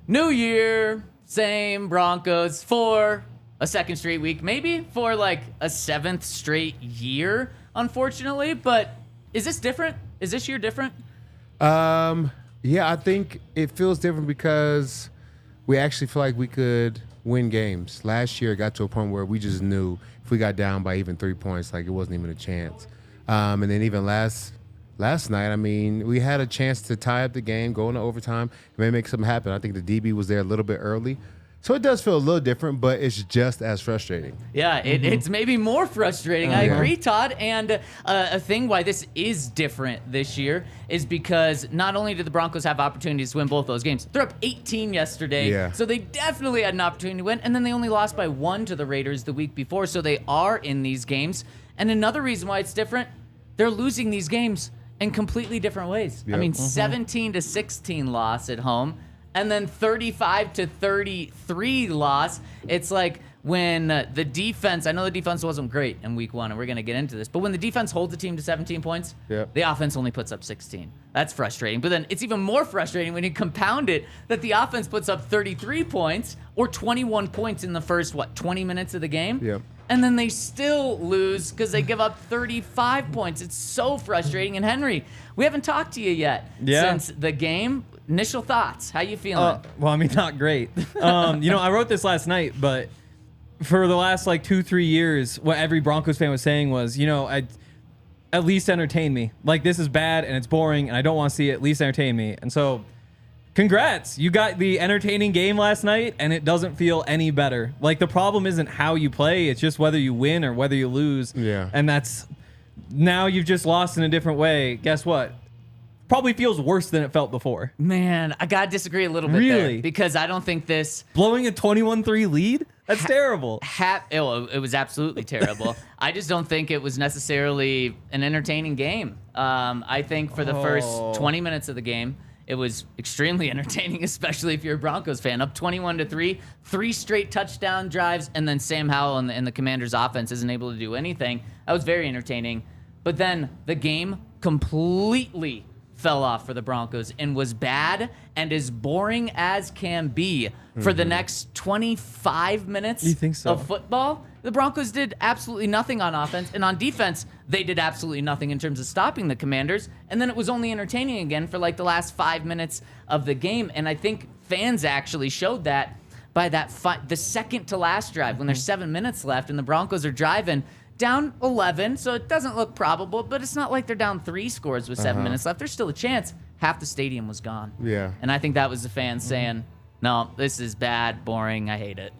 New year, same Broncos for a second straight week, maybe for like a seventh straight year, unfortunately. But is this different? Is this year different? Yeah, I think it feels different because we actually feel like we could win games. Last year, it got to a point where we just knew if we got down by even 3 points, like it wasn't even a chance. And then even last night, I mean, we had a chance to tie up the game, go into overtime, maybe make something happen. I think the DB was there a little bit early. So it does feel a little different, but it's just as frustrating. Yeah, it's maybe more frustrating. I agree, Todd. And a thing why this is different this year is because not only did the Broncos have opportunities to win both those games, they're up 18 yesterday, so they definitely had an opportunity to win, and then they only lost by 1 to the Raiders the week before, so they are in these games. And another reason why it's different, they're losing these games in completely different ways. I mean, 17-16 loss at home, and then 35-33 loss. It's like when the defense, I know the defense wasn't great in week 1, and we're going to get into this, but when the defense holds the team to 17 points, the offense only puts up 16. That's frustrating. But then it's even more frustrating when you compound it that the offense puts up 33 points or 21 points in the first, 20 minutes of the game? And then they still lose because they give up 35 points. It's so frustrating. And Henry, we haven't talked to you yet since the game. Initial thoughts. How you feeling? Well, I mean, not great. I wrote this last night, but for the last 2-3 years, what every Broncos fan was saying was, at least entertain me. Like, this is bad and it's boring and I don't want to see it. At least entertain me. And so, congrats. You got the entertaining game last night and it doesn't feel any better. Like, the problem isn't how you play. It's just whether you win or whether you lose. Yeah. And now you've just lost in a different way. Guess what? Probably feels worse than it felt before. Man, I got to disagree a little bit there because I don't think this... Blowing a 21-3 lead? That's terrible. It was absolutely terrible. I just don't think it was necessarily an entertaining game. I think for the first 20 minutes of the game, it was extremely entertaining, especially if you're a Broncos fan. Up 21-3, 3 straight touchdown drives, and then Sam Howell and the Commanders' offense isn't able to do anything. That was very entertaining. But then the game completely fell off for the Broncos and was bad and as boring as can be for the next 25 minutes of football. The Broncos did absolutely nothing on offense, and on defense, they did absolutely nothing in terms of stopping the Commanders, and then it was only entertaining again for the last 5 minutes of the game, and I think fans actually showed that by the second to last drive when there's 7 minutes left and the Broncos are driving down 11, so it doesn't look probable, but it's not like they're down 3 scores with 7 minutes left. There's still a chance. Half the stadium was gone. Yeah. And I think that was the fans saying, no, this is bad, boring, I hate it.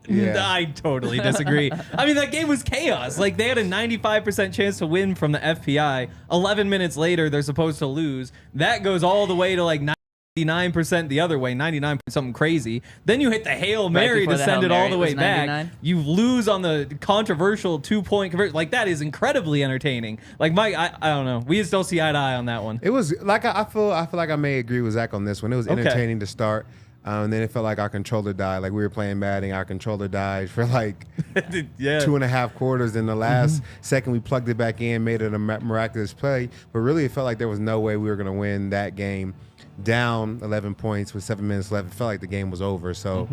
Yeah. I totally disagree. I mean, that game was chaos. Like, they had a 95% chance to win from the FPI. 11 minutes later, they're supposed to lose. That goes all the way to 99% the other way, 99 something crazy. Then you hit the Hail Mary to send it all the way back. You lose on the controversial 2-point conversion. That is incredibly entertaining. Mike, I don't know. We just don't see eye to eye on that one. It was I feel like I may agree with Zach on this one. It was entertaining to start. And then it felt like our controller died. We were playing Madden, our controller died for 2.5 quarters. In the last second, we plugged it back in, made it a miraculous play. But really, it felt like there was no way we were going to win that game. Down 11 points with 7 minutes left. It felt like the game was over. So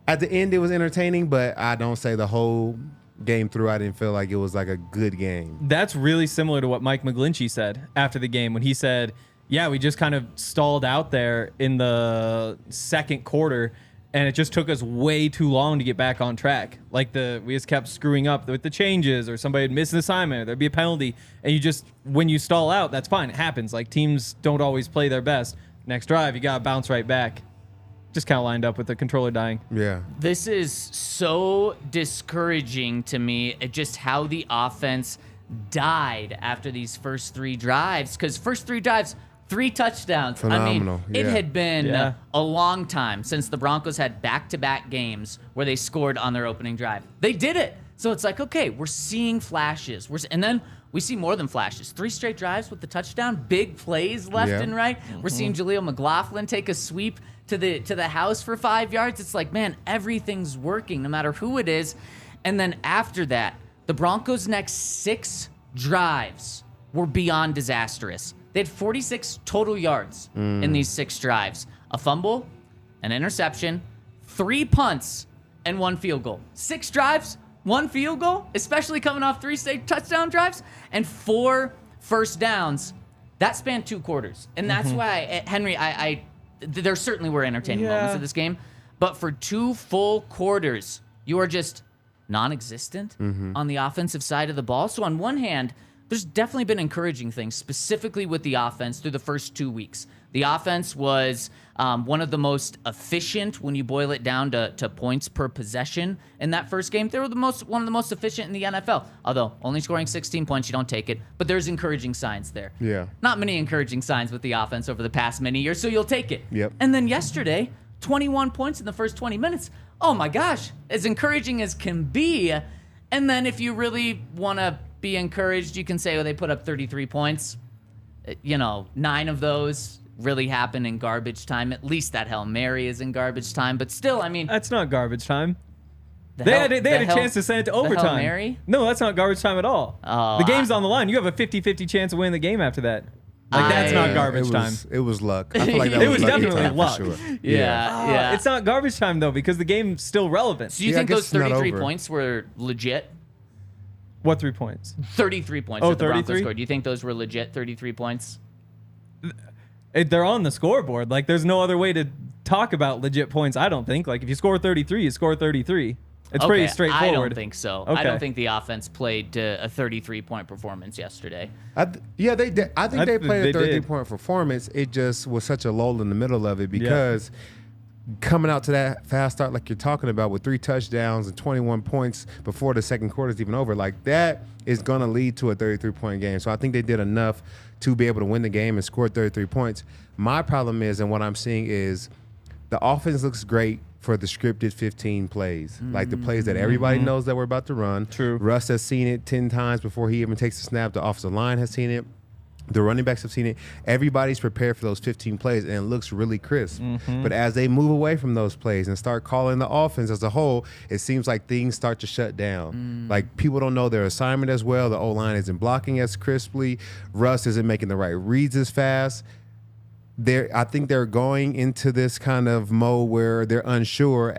at the end, it was entertaining, but I don't say the whole game through, I didn't feel like it was a good game. That's really similar to what Mike McGlinchey said after the game when he said, yeah, we just kind of stalled out there in the second quarter, and it just took us way too long to get back on track. We just kept screwing up with the changes, or somebody would miss an assignment, or there'd be a penalty, and when you stall out, that's fine. It happens. Teams don't always play their best. Next drive, you got to bounce right back. Just kind of lined up with the controller dying. Yeah. This is so discouraging to me, just how the offense died after these first 3 drives, because first 3 drives, 3 touchdowns. Phenomenal. I mean, it had been a long time since the Broncos had back-to-back games where they scored on their opening drive. They did it. So it's like, okay, we're seeing flashes. And then we see more than flashes. 3 straight drives with the touchdown, big plays left and right. We're seeing Jaleel McLaughlin take a sweep to the house for 5 yards. It's like, man, everything's working no matter who it is. And then after that, the Broncos' next 6 drives were beyond disastrous. They had 46 total yards in these 6 drives. A fumble, an interception, 3 punts, and 1 field goal. 6 drives, 1 field goal, especially coming off 3 straight touchdown drives, and 4 first downs. That spanned 2 quarters. And that's why, Henry, there certainly were entertaining moments of this game, but for 2 full quarters, you are just non-existent on the offensive side of the ball. So on one hand, there's definitely been encouraging things, specifically with the offense through the first 2 weeks. The offense was one of the most efficient when you boil it down to points per possession in that first game. They were one of the most efficient in the NFL. Although only scoring 16 points, you don't take it. But there's encouraging signs there. Yeah. Not many encouraging signs with the offense over the past many years, so you'll take it. Yep. And then yesterday, 21 points in the first 20 minutes. Oh my gosh, as encouraging as can be. And then if you really want to be encouraged, you can say, they put up 33 points. 9 of those really happen in garbage time. At least that Hail Mary is in garbage time. But still, I mean... That's not garbage time. They had a chance to send it to overtime. The Hail Mary? No, that's not garbage time at all. Oh, the game's on the line. You have a 50-50 chance of winning the game after that. That's not garbage time. It was luck. I feel like that It was definitely time luck. for sure. Yeah. It's not garbage time, though, because the game's still relevant. So you think those 33 points were legit? What 3 points? 33 points that the Broncos 33? scored. Do you think those were legit 33 points? They're on the scoreboard. Like, there's no other way to talk about legit points, I don't think. Like, if you score 33, you score 33. It's pretty straightforward. I don't think so. Okay. I don't think the offense played to a 33-point performance yesterday. They did. I think they played a 33-point performance. It just was such a lull in the middle of it because coming out to that fast start like you're talking about with 3 touchdowns and 21 points before the second quarter is even over, like that is going to lead to a 33-point game. So I think they did enough to be able to win the game and score 33 points. My problem is, and what I'm seeing is, the offense looks great for the scripted 15 plays, like the plays that everybody knows that we're about to run. True. Russ has seen it 10 times before he even takes the snap. The offensive line has seen it. The running backs have seen it. Everybody's prepared for those 15 plays, and it looks really crisp. But as they move away from those plays and start calling the offense as a whole, it seems like things start to shut down. Like, people don't know their assignment as well. The O-line isn't blocking as crisply. Russ isn't making the right reads as fast. I think they're going into this kind of mode where they're unsure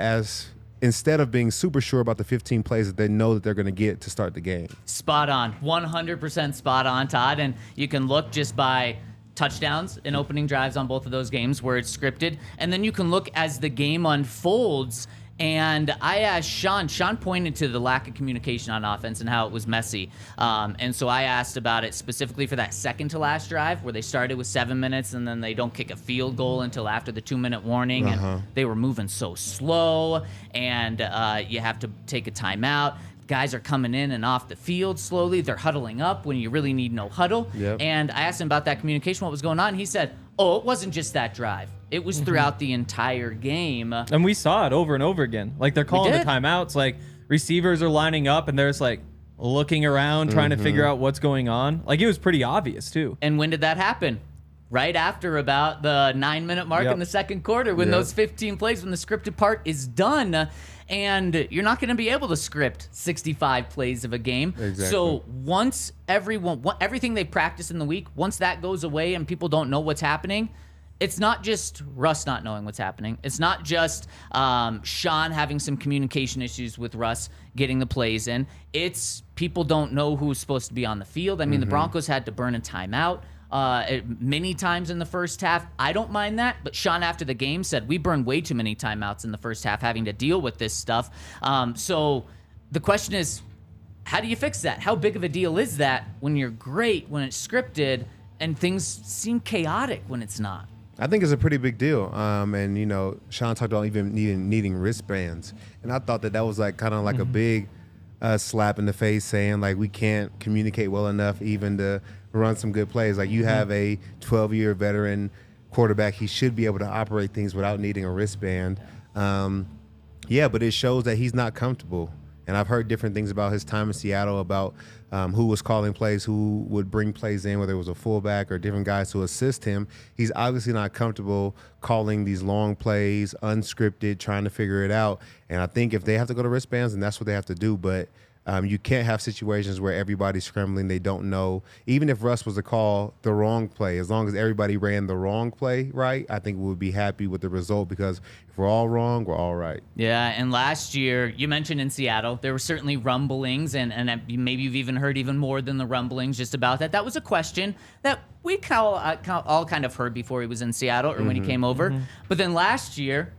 instead of being super sure about the 15 plays that they know that they're going to get to start the game. Spot on. 100% spot on, Todd. And you can look just by touchdowns and opening drives on both of those games where it's scripted. And then you can look as the game unfolds. And I asked Sean pointed to the lack of communication on offense and how it was messy. And so I asked about it specifically for that second to last drive where they started with 7 minutes and then they don't kick a field goal until after the 2-minute warning. And they were moving so slow and you have to take a timeout. Guys are coming in and off the field slowly. They're huddling up when you really need no huddle. Yep. And I asked him about that communication, what was going on. He said, it wasn't just that drive. It was throughout the entire game. And we saw it over and over again. Like, they're calling the timeouts. Like, receivers are lining up, and they're just, like, looking around, trying to figure out what's going on. Like, it was pretty obvious, too. And when did that happen? Right after about the 9-minute mark in the second quarter when those 15 plays, when the scripted part is done. And you're not going to be able to script 65 plays of a game. Exactly. So once everything they practice in the week, once that goes away and people don't know what's happening, it's not just Russ not knowing what's happening. It's not just Sean having some communication issues with Russ getting the plays in. It's people don't know who's supposed to be on the field. I mean, the Broncos had to burn a timeout many times in the first half. I don't mind that, but Sean after the game said we burned way too many timeouts in the first half having to deal with this stuff. So the question is, how do you fix that? How big of a deal is that when you're great, when it's scripted, and things seem chaotic when it's not? I think it's a pretty big deal. And, you know, Sean talked about even needing wristbands. And I thought that was like kind of like a big slap in the face saying, like, we can't communicate well enough even to run some good plays. Like, you have a 12-year veteran quarterback. He should be able to operate things without needing a wristband. But it shows that he's not comfortable. And I've heard different things about his time in Seattle, about who was calling plays, who would bring plays in, whether it was a fullback or different guys to assist him. He's obviously not comfortable calling these long plays, unscripted, trying to figure it out. And I think if they have to go to wristbands, then that's what they have to do. But you can't have situations where everybody's scrambling. They don't know. Even if Russ was to call the wrong play, as long as everybody ran the wrong play right, I think we would be happy with the result, because if we're all wrong, we're all right. Yeah, and last year, you mentioned in Seattle, there were certainly rumblings, and maybe you've even heard even more than the rumblings just about that. That was a question that we all kind of heard before he was in Seattle or when he came over. But then last year,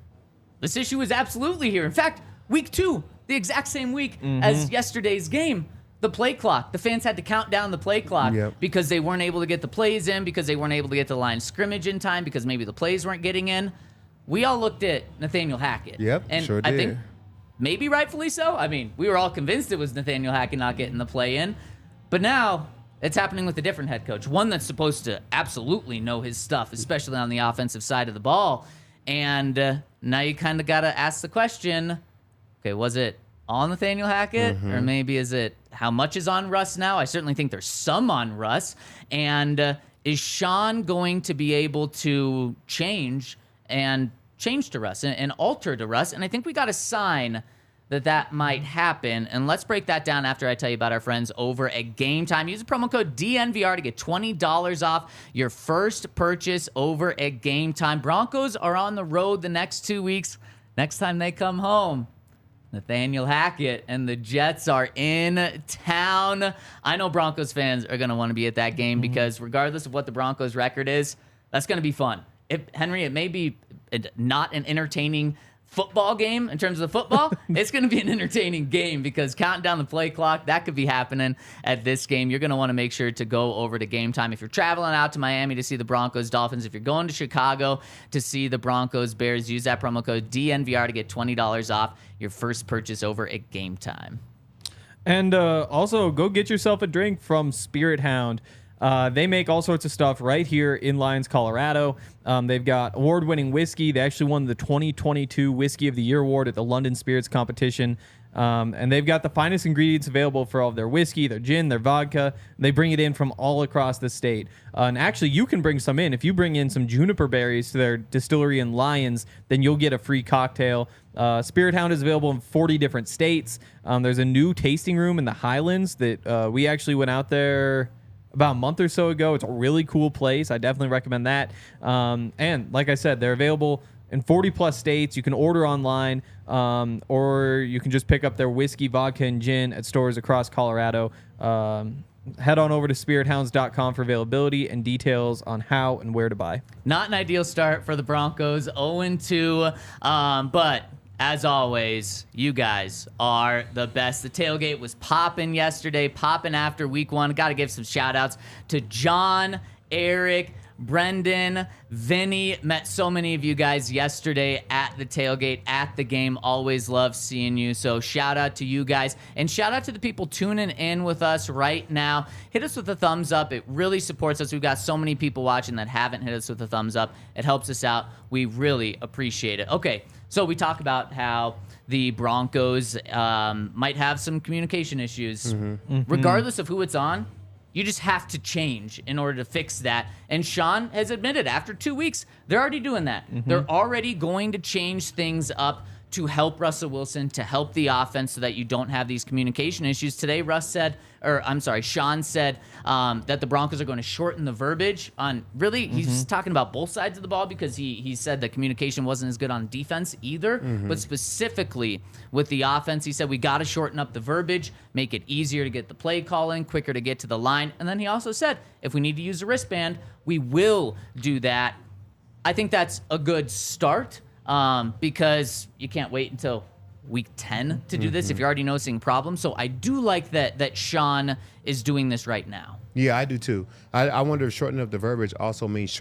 this issue was absolutely here. In fact, week 2, the exact same week as yesterday's game, the play clock. The fans had to count down the play clock because they weren't able to get the plays in, because they weren't able to get the line of scrimmage in time, because maybe the plays weren't getting in. We all looked at Nathaniel Hackett. And sure did. I think maybe rightfully so. I mean, we were all convinced it was Nathaniel Hackett not getting the play in. But now it's happening with a different head coach, one that's supposed to absolutely know his stuff, especially on the offensive side of the ball. And now you kind of got to ask the question, okay, was it all Nathaniel Hackett? Or maybe is it how much is on Russ now? I certainly think there's some on Russ. And is Sean going to be able to change to Russ and alter to Russ? And I think we got a sign that might happen. And let's break that down after I tell you about our friends over at Game Time. Use the promo code DNVR to get $20 off your first purchase over at Game Time. Broncos are on the road the next 2 weeks. Next time they come home, Nathaniel Hackett and the Jets are in town. I know Broncos fans are going to want to be at that game because regardless of what the Broncos record is, that's going to be fun. Henry, it may be not an entertaining football game in terms of the football. It's going to be an entertaining game because counting down the play clock, that could be happening at this game. You're going to want to make sure to go over to Game Time. If you're traveling out to Miami to see the Broncos Dolphins, if you're going to Chicago to see the Broncos Bears, use that promo code DNVR to get $20 off your first purchase over at Game Time. And also go get yourself a drink from Spirit Hound. They make all sorts of stuff right here in Lyons, Colorado. They've got award-winning whiskey. They actually won the 2022 Whiskey of the Year award at the London Spirits competition. And they've got the finest ingredients available for all of their whiskey, their gin, their vodka. They bring it in from all across the state. And actually, you can bring some in. If you bring in some juniper berries to their distillery in Lyons, then you'll get a free cocktail. Spirit Hound is available in 40 different states. There's a new tasting room in the Highlands that we actually went out there about a month or so ago. It's a really cool place. I definitely recommend that. And like I said, they're available in 40 plus states. You can order online, or you can just pick up their whiskey, vodka, and gin at stores across Colorado. Head on over to spirithounds.com for availability and details on how and where to buy. Not an ideal start for the Broncos, 0-2, but as always, you guys are the best. The tailgate was popping yesterday, popping after week 1. Got to give some shout-outs to John, Eric, Brendan, Vinny. Met so many of you guys yesterday at the tailgate, at the game. Always love seeing you. So shout out to you guys. And shout out to the people tuning in with us right now. Hit us with a thumbs up. It really supports us. We've got so many people watching that haven't hit us with a thumbs up. It helps us out. We really appreciate it. Okay, so we talk about how the Broncos might have some communication issues. Regardless of who it's on, you just have to change in order to fix that. And Sean has admitted after 2 weeks, they're already doing that. They're already going to change things up to help Russell Wilson, to help the offense so that you don't have these communication issues. Today, Sean said that the Broncos are going to shorten the verbiage on, really, he's talking about both sides of the ball because he said the communication wasn't as good on defense either, but specifically with the offense, he said we got to shorten up the verbiage, make it easier to get the play calling, quicker to get to the line. And then he also said if we need to use a wristband, we will do that. I think that's a good start. Because you can't wait until week 10 to do this if you're already noticing problems. So I do like that Sean is doing this right now. Yeah, I do too. I wonder if shortening up the verbiage also means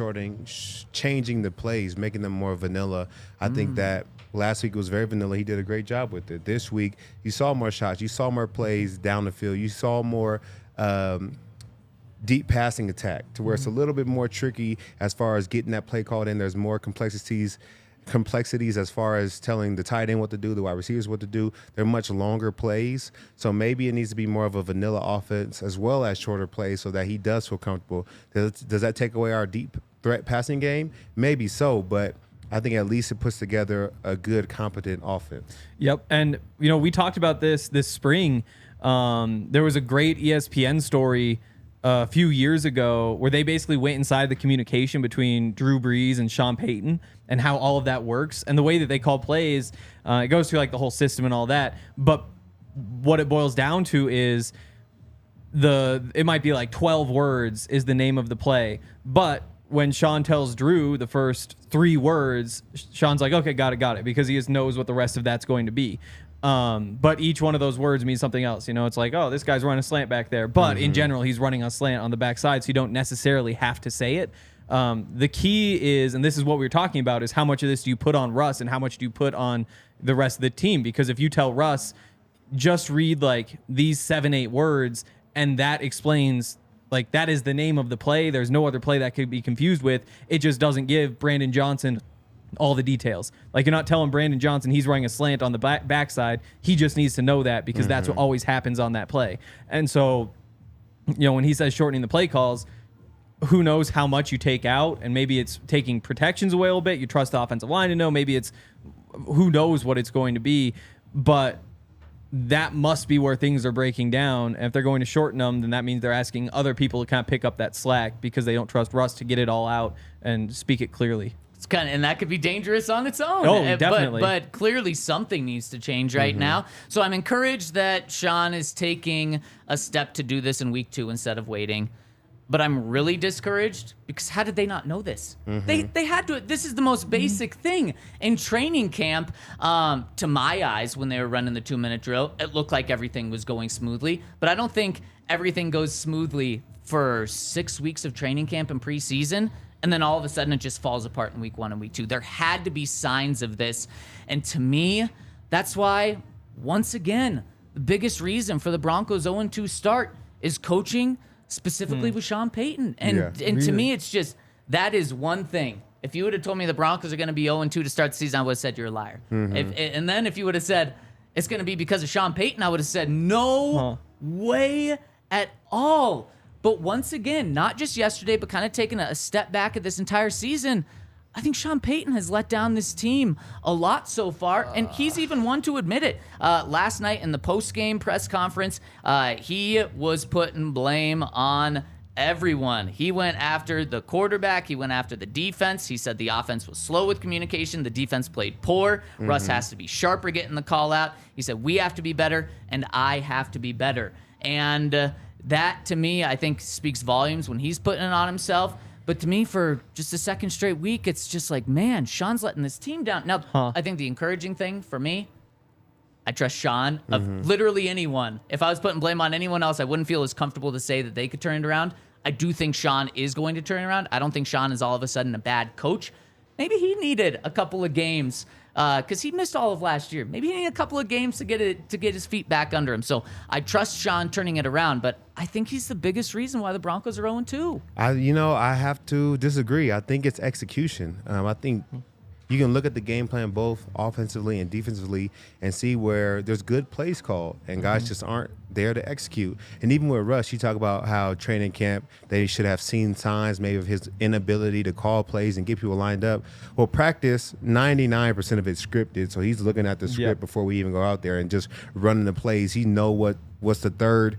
changing the plays, making them more vanilla. I think that last week was very vanilla. He did a great job with it. This week, you saw more shots. You saw more plays down the field. You saw more deep passing attack to where it's a little bit more tricky as far as getting that play called in. There's more complexities as far as telling the tight end what to do, the wide receivers what to do. They're much longer plays. So maybe it needs to be more of a vanilla offense as well as shorter plays so that he does feel comfortable. Does that take away our deep threat passing game? Maybe so, but I think at least it puts together a good, competent offense. Yep. And, we talked about this spring. There was a great ESPN story a few years ago where they basically went inside the communication between Drew Brees and Sean Payton and how all of that works. And the way that they call plays, it goes through like the whole system and all that. But what it boils down to is it might be like 12 words is the name of the play. But when Sean tells Drew the first 3 words, Sean's like, okay, got it, because he just knows what the rest of that's going to be. But each one of those words means something else. It's like, oh, this guy's running a slant back there. But in general, he's running a slant on the backside, so you don't necessarily have to say it. The key is, and this is what we were talking about, is how much of this do you put on Russ and how much do you put on the rest of the team? Because if you tell Russ, just read like these 7-8 words, and that explains, like, that is the name of the play. There's no other play that could be confused with. It just doesn't give Brandon Johnson all the details. Like, you're not telling Brandon Johnson he's running a slant on the backside. He just needs to know that because that's what always happens on that play. And so, when he says shortening the play calls, who knows how much you take out, and maybe it's taking protections away a little bit. You trust the offensive line to know. Maybe it's who knows what it's going to be, but that must be where things are breaking down. And if they're going to shorten them, then that means they're asking other people to kind of pick up that slack because they don't trust Russ to get it all out and speak it clearly. It's and that could be dangerous on its own. Oh, definitely. But clearly something needs to change right now. So I'm encouraged that Sean is taking a step to do this in week 2 instead of waiting. But I'm really discouraged because how did they not know this? They had to. This is the most basic thing in training camp. To my eyes, when they were running the 2-minute drill, it looked like everything was going smoothly. But I don't think everything goes smoothly for 6 weeks of training camp and preseason. And then all of a sudden it just falls apart in week 1 and week 2. There had to be signs of this. And to me, that's why, once again, the biggest reason for the Broncos 0-2 start is coaching, specifically with Sean Payton. And to me, it's just, that is one thing. If you would have told me the Broncos are going to be 0-2 to start the season, I would have said you're a liar. And then if you would have said it's going to be because of Sean Payton, I would have said no way at all. But once again, not just yesterday, but kind of taking a step back at this entire season, I think Sean Payton has let down this team a lot so far, and he's even one to admit it. Last night in the post-game press conference, he was putting blame on everyone. He went after the quarterback. He went after the defense. He said the offense was slow with communication. The defense played poor. Russ has to be sharper getting the call out. He said, we have to be better, and I have to be better. And that, to me, I think speaks volumes when he's putting it on himself. But to me, for just a second straight week, it's just like, man, Sean's letting this team down. Now, I think the encouraging thing for me, I trust Sean of literally anyone. If I was putting blame on anyone else, I wouldn't feel as comfortable to say that they could turn it around. I do think Sean is going to turn it around. I don't think Sean is all of a sudden a bad coach. Maybe he needed a couple of games because he missed all of last year. Maybe he needed a couple of games to get his feet back under him. So I trust Sean turning it around, but I think he's the biggest reason why the Broncos are 0-2. I have to disagree. I think it's execution. I think you can look at the game plan both offensively and defensively and see where there's good plays called and guys just aren't there to execute. And even with Russ, you talk about how training camp, they should have seen signs maybe of his inability to call plays and get people lined up. Well, practice, 99% of it's scripted, so he's looking at the script before we even go out there and just running the plays. He know what's the third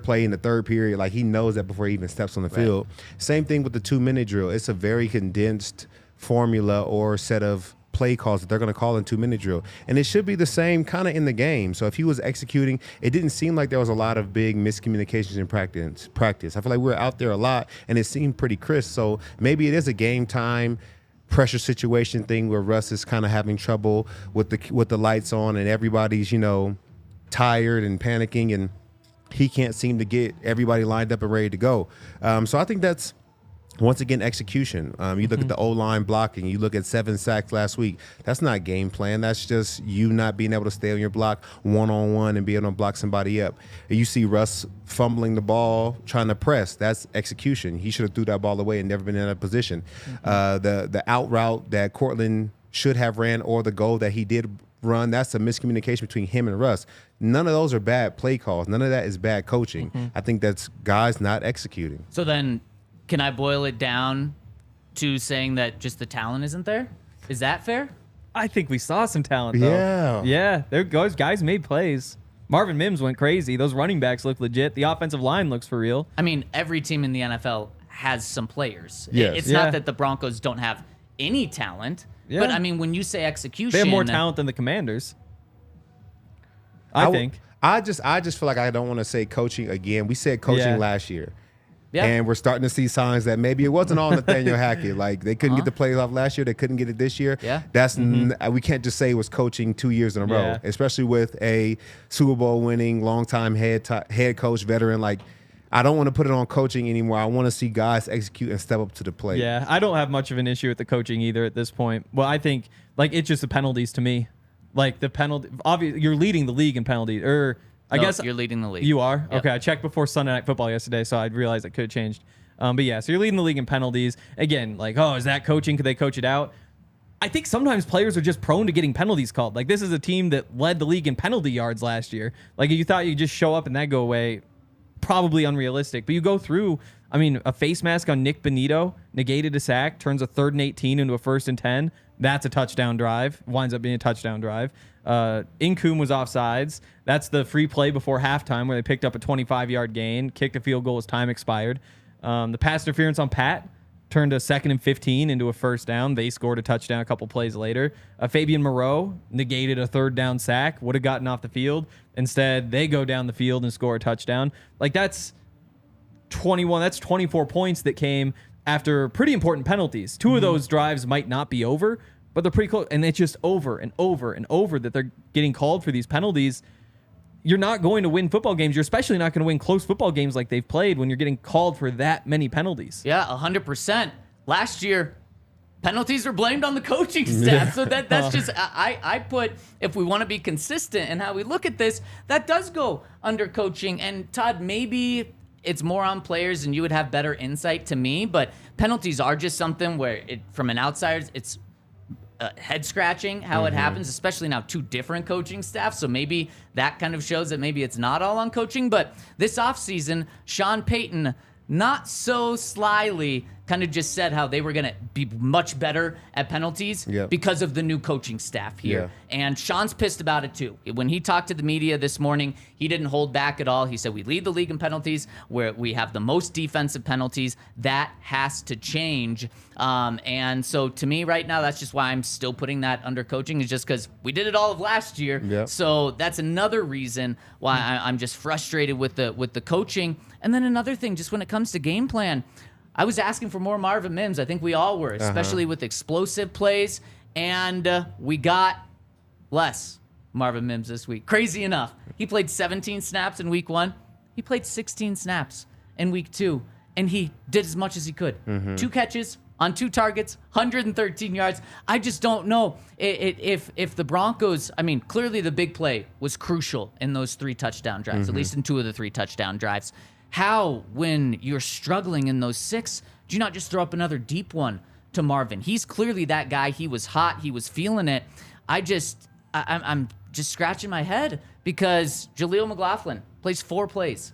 play in the third period. Like, he knows that before he even steps on the field. Same thing with the 2-minute drill. It's a very condensed formula or set of play calls that they're going to call in 2-minute drill. And it should be the same kind of in the game. So if he was executing, it didn't seem like there was a lot of big miscommunications in practice. I feel like we were out there a lot and it seemed pretty crisp. So maybe it is a game time pressure situation thing where Russ is kind of having trouble with the lights on and everybody's, tired and panicking, and he can't seem to get everybody lined up and ready to go. So I think that's, once again, execution. You look at the O-line blocking. You look at 7 sacks last week. That's not game plan. That's just you not being able to stay on your block one-on-one and be able to block somebody up. And you see Russ fumbling the ball, trying to press. That's execution. He should have threw that ball away and never been in that position. The out route that Courtland should have ran, or the goal that he did run, that's a miscommunication between him and Russ. None of those are bad play calls. None of that is bad coaching. I think that's guys not executing. So then, can I boil it down to saying that just the talent isn't there? Is that fair? I think we saw some talent, though. Yeah. Yeah, those guys made plays. Marvin Mims went crazy. Those running backs look legit. The offensive line looks for real. I mean, every team in the NFL has some players. Yes. It's not that the Broncos don't have any talent, but I mean, when you say execution, they have more talent than the Commanders. I think. I just feel like I don't want to say coaching again. We said coaching last year. Yeah. And we're starting to see signs that maybe it wasn't all Nathaniel Hackett. Like, they couldn't get the plays off last year. They couldn't get it this year. Yeah. That's we can't just say it was coaching 2 years in a row, especially with a Super Bowl winning, longtime head coach, veteran. Like, I don't want to put it on coaching anymore. I want to see guys execute and step up to the plate. Yeah, I don't have much of an issue with the coaching either at this point. Well, I think, it's just the penalties to me. Like, the penalty, obviously, you're leading the league in penalties. I guess you're leading the league. You are? Yep. Okay, I checked before Sunday Night Football yesterday, so I realized it could have changed. But yeah, so you're leading the league in penalties. Again, is that coaching? Could they coach it out? I think sometimes players are just prone to getting penalties called. Like, this is a team that led the league in penalty yards last year. Like, if you thought you'd just show up and that go away, probably unrealistic. But you go through, a face mask on Nick Benito, negated a sack, turns a 3rd and 18 into a 1st and 10. That's a touchdown drive. Winds up being a touchdown drive. Incoom was offsides. That's the free play before halftime where they picked up a 25-yard gain, kicked a field goal as time expired. The pass interference on Pat turned a 2nd and 15 into a 1st down. They scored a touchdown a couple plays later. Fabian Moreau negated a 3rd down sack, would have gotten off the field. Instead, they go down the field and score a touchdown. That's 21. That's 24 points that came after pretty important penalties. 2 of those drives might not be over, but they're pretty close. And it's just over and over and over that they're getting called for these penalties. You're not going to win football games. You're especially not going to win close football games like they've played when you're getting called for that many penalties. Yeah, 100%. Last year, penalties were blamed on the coaching staff. So that's just, I put, if we want to be consistent in how we look at this, that does go under coaching. And Todd, maybe it's more on players and you would have better insight to me, but penalties are just something where from an outsider, it's head scratching how it happens, especially now 2 different coaching staffs. So maybe that kind of shows that maybe it's not all on coaching. But this offseason, Sean Payton, not so slyly, kind of just said how they were going to be much better at penalties because of the new coaching staff here. Yeah. And Sean's pissed about it too. When he talked to the media this morning, he didn't hold back at all. He said, we lead the league in penalties, where we have the most defensive penalties. That has to change. And so to me right now, that's just why I'm still putting that under coaching, is just because we did it all of last year. Yep. So that's another reason why I'm just frustrated with the coaching. And then another thing, just when it comes to game plan, I was asking for more Marvin Mims. I think we all were, especially with explosive plays. And we got less Marvin Mims this week. Crazy enough. He played 17 snaps in week 1. He played 16 snaps in week 2. And he did as much as he could. 2 catches on 2 targets, 113 yards. I just don't know if the Broncos, clearly the big play was crucial in those 3 touchdown drives, at least in 2 of the 3 touchdown drives. How, when you're struggling in those 6, do you not just throw up another deep one to Marvin? He's clearly that guy. He was hot. He was feeling it. I'm just scratching my head because Jaleel McLaughlin plays 4 plays.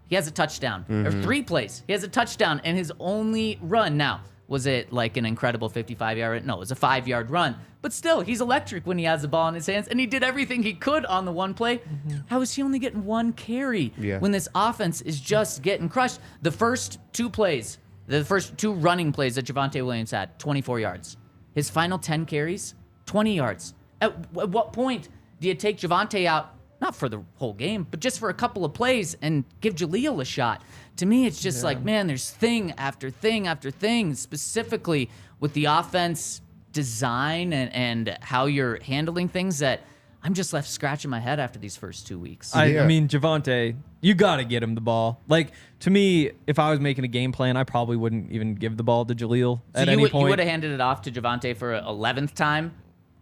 He has a touchdown. Or 3 plays. He has a touchdown, and his only run. Now, was it like an incredible 55-yard? No, it was a 5-yard run. But still, he's electric when he has the ball in his hands, and he did everything he could on the one play. How is he only getting 1 carry when this offense is just getting crushed? The first 2 plays, the first 2 running plays that Javonte Williams had, 24 yards. His final 10 carries, 20 yards. At what point do you take Javonte out not for the whole game, but just for a couple of plays and give Jaleel a shot. To me, it's just like, man, there's thing after thing after thing, specifically with the offense design and how you're handling things that I'm just left scratching my head after these first 2 weeks. I mean, Javonte, you got to get him the ball. Like, to me, if I was making a game plan, I probably wouldn't even give the ball to Jaleel at any point. You would have handed it off to Javonte for 11th time?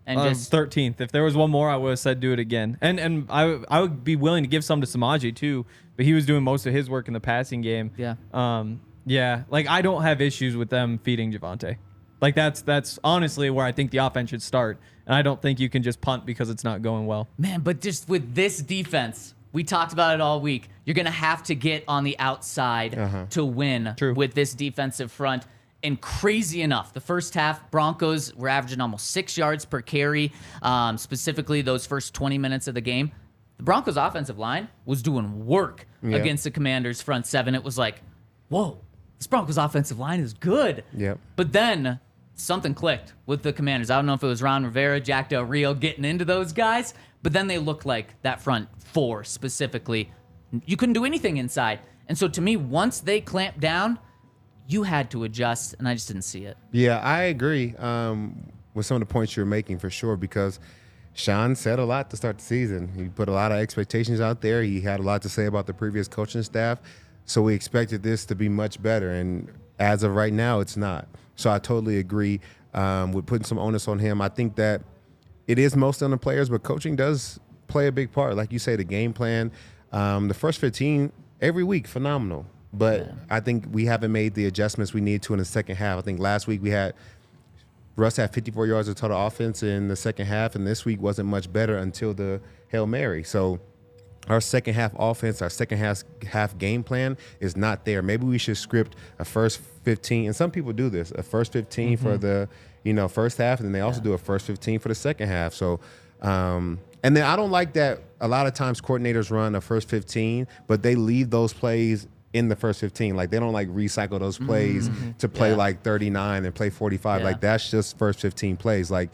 And just 13th. If there was one more, I would have said do it again. And I would be willing to give some to Samaje too, but he was doing most of his work in the passing game. Yeah. Like, I don't have issues with them feeding Javonte. Like, that's honestly where I think the offense should start. And I don't think you can just punt because it's not going well. Man, but just with this defense, we talked about it all week. You're going to have to get on the outside to win with this defensive front. And crazy enough, the first half, Broncos were averaging almost 6 yards per carry, specifically those first 20 minutes of the game. The Broncos' offensive line was doing work against the Commanders' front seven. It was like, whoa, this Broncos' offensive line is good. Yep. But then something clicked with the Commanders. I don't know if it was Ron Rivera, Jack Del Rio getting into those guys, but then they looked like that front four specifically. You couldn't do anything inside. And so to me, once they clamped down, you had to adjust, and I just didn't see it. Yeah, I agree with some of the points you're making for sure, because Sean said a lot to start the season. He put a lot of expectations out there. He had a lot to say about the previous coaching staff. So we expected this to be much better, and as of right now, it's not. So I totally agree with putting some onus on him. I think that it is mostly on the players, but coaching does play a big part. Like you say, the game plan, the first 15 every week, phenomenal. But I think we haven't made the adjustments we need to in the second half. I think last week Russ had 54 yards of total offense in the second half, and this week wasn't much better until the Hail Mary. So our second half offense, our second half game plan is not there. Maybe we should script a first 15, and some people do this, a first 15 for the first half, and then they also do a first 15 for the second half. So and then I don't like that a lot of times coordinators run a first 15, but they leave those plays in the first 15. Like, they don't recycle those plays to play 39 and play 45. Like, that's just first 15 plays. Like,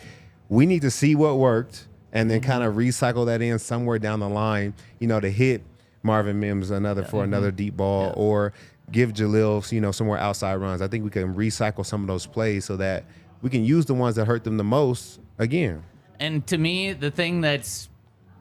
we need to see what worked and then kind of recycle that in somewhere down the line, to hit Marvin Mims for another deep ball or give Jaleel, some more outside runs. I think we can recycle some of those plays so that we can use the ones that hurt them the most again. And to me, the thing that's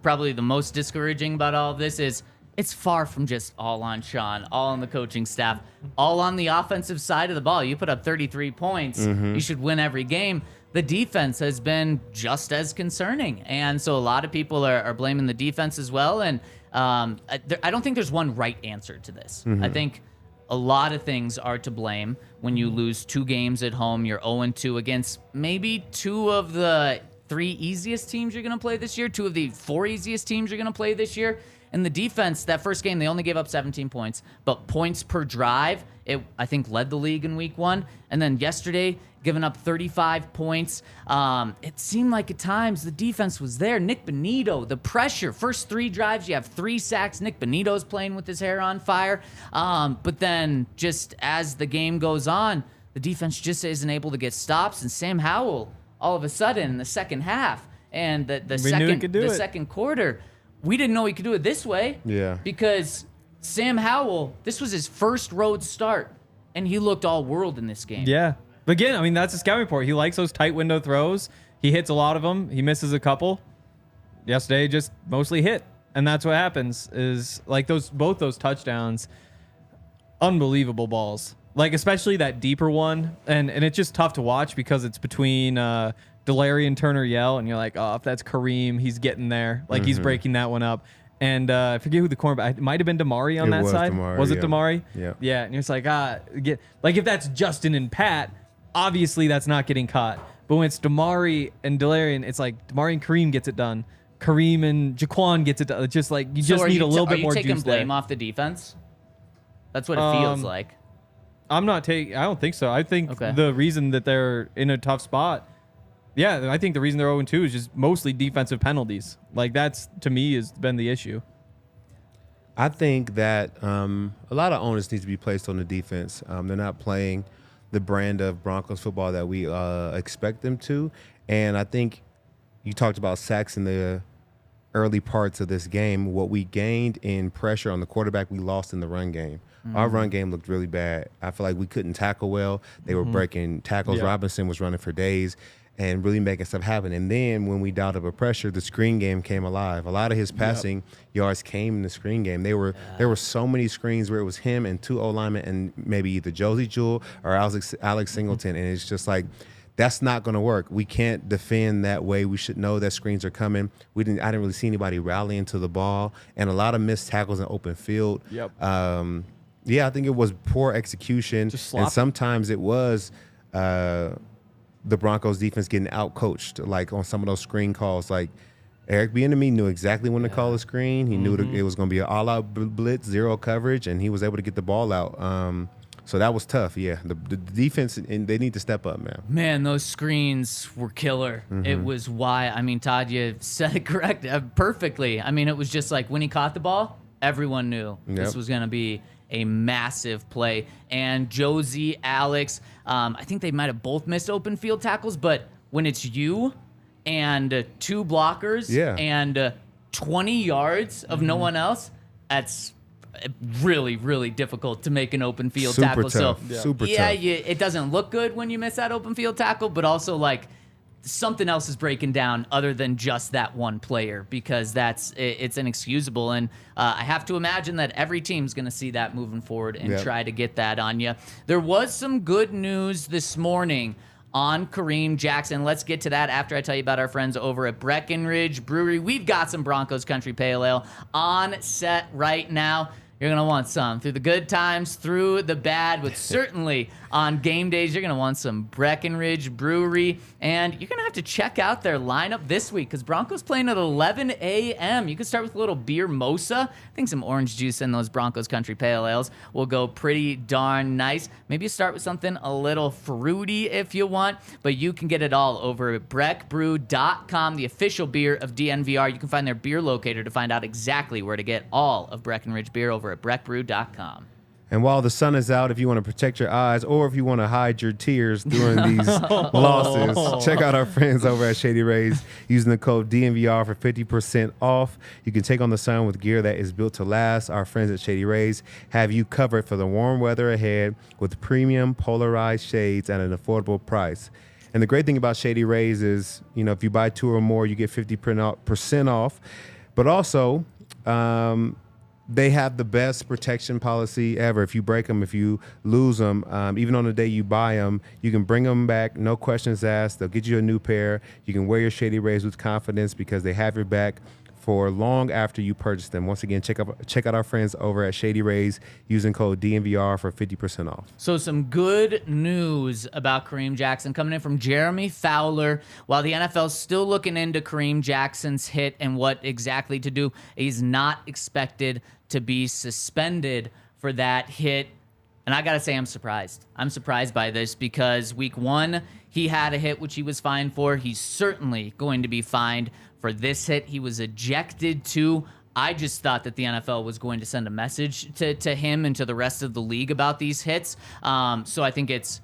probably the most discouraging about all of this is it's far from just all on Sean, all on the coaching staff, all on the offensive side of the ball. You put up 33 points, you should win every game. The defense has been just as concerning. And so a lot of people are blaming the defense as well. And I don't think there's one right answer to this. I think a lot of things are to blame when you lose 2 games at home. You're 0-2 against maybe 2 of the 3 easiest teams you're going to play this year, 2 of the 4 easiest teams you're going to play this year. And the defense, that first game, they only gave up 17 points, but points per drive, it, I think, led the league in week 1. And then yesterday, giving up 35 points. It seemed like at times the defense was there. Nick Bonito, the pressure, first 3 drives, you have 3 sacks. Nick Bonito's playing with his hair on fire. But then just as the game goes on, the defense just isn't able to get stops. And Sam Howell, all of a sudden, in the second half and the second quarter, we didn't know he could do it this way. Yeah. Because Sam Howell, this was his first road start, and he looked all world in this game. Yeah. But again, I mean, that's a scouting report. He likes those tight window throws. He hits a lot of them. He misses a couple. Yesterday, just mostly hit. And that's what happens is, like, both those touchdowns, unbelievable balls. Like, especially that deeper one. And it's just tough to watch because it's between Delary and Turner Yell, and you're like, oh, if that's Kareem, he's getting there. Like, he's breaking that one up. And I forget who the cornerback, it might have been Damari on that side. Was it Damari? Yeah. Yeah, and you're just like, if that's Justin and Pat, obviously that's not getting caught. But when it's Damari and Delary, it's like Damari and Kareem gets it done. Kareem and Jaquan gets it done. It's just like, you just need a little bit more juice there. Are you taking blame off the defense? That's what it feels like. I don't think so. I think the reason that they're in a tough spot, I think the reason they're 0-2 is just mostly defensive penalties. Like, that's, to me, has been the issue. I think that a lot of onus needs to be placed on the defense. They're not playing the brand of Broncos football that we expect them to. And I think you talked about sacks in the early parts of this game, what we gained in pressure on the quarterback, we lost in the run game. Our run game looked really bad. I feel like we couldn't tackle well. They were breaking tackles. Yeah. Robinson was running for days and really making stuff happen. And then when we dialed up a pressure, the screen game came alive. A lot of his passing yards came in the screen game. There were so many screens where it was him and 2 O-linemen and maybe either Josie Jewell or Alex Singleton. And it's just like, that's not going to work. We can't defend that way. We should know that screens are coming. I didn't really see anybody rallying to the ball, and a lot of missed tackles in open field. Yep. Yeah, I think it was poor execution, and sometimes it was the Broncos defense getting out-coached, like on some of those screen calls. Like Eric Bieniemy knew exactly when to call a screen. He knew it was going to be an all-out blitz, zero coverage, and he was able to get the ball out. So that was tough, yeah. The defense, and they need to step up, man. Man, those screens were killer. It was why, I mean, Todd, you said it correct perfectly. I mean, it was just like when he caught the ball, everyone knew this was going to be a massive play. And Josie, Alex, I think they might have both missed open field tackles, but when it's you and 2 blockers and 20 yards of no one else, that's really, really difficult to make an open field tackle. Tough. So, Super tough. It doesn't look good when you miss that open field tackle, but also like something else is breaking down other than just that one player, because it's inexcusable. And I have to imagine that every team's going to see that moving forward and try to get that on you. There was some good news this morning on Kareem Jackson. Let's get to that after I tell you about our friends over at Breckenridge Brewery. We've got some Broncos Country Pale Ale on set right now. You're going to want some through the good times, through the bad, but certainly on game days, you're going to want some Breckenridge Brewery. And you're going to have to check out their lineup this week because Broncos playing at 11 a.m. You can start with a little beer mosa. I think some orange juice in those Broncos Country Pale Ales will go pretty darn nice. Maybe you start with something a little fruity if you want, but you can get it all over at breckbrew.com, the official beer of DNVR. You can find their beer locator to find out exactly where to get all of Breckenridge beer over at breckbrew.com. And while the sun is out, if you want to protect your eyes or if you want to hide your tears during these losses, check out our friends over at Shady Rays using the code DNVR for 50% off. You can take on the sun with gear that is built to last. Our friends at Shady Rays have you covered for the warm weather ahead with premium polarized shades at an affordable price. And the great thing about Shady Rays is, if you buy 2 or more, you get 50% off. But also, they have the best protection policy ever. If you break them, if you lose them, even on the day you buy them, you can bring them back, no questions asked. They'll get you a new pair. You can wear your Shady Rays with confidence because they have your back for long after you purchase them. Once again, check out our friends over at Shady Rays using code DNVR for 50% off. So some good news about Kareem Jackson coming in from Jeremy Fowler. While the NFL's still looking into Kareem Jackson's hit and what exactly to do, he's not expected to be suspended for that hit. And I got to say, I'm surprised. I'm surprised by this because week 1, he had a hit, which he was fined for. He's certainly going to be fined for this hit. He was ejected too. I just thought that the NFL was going to send a message to him and to the rest of the league about these hits. So I think it's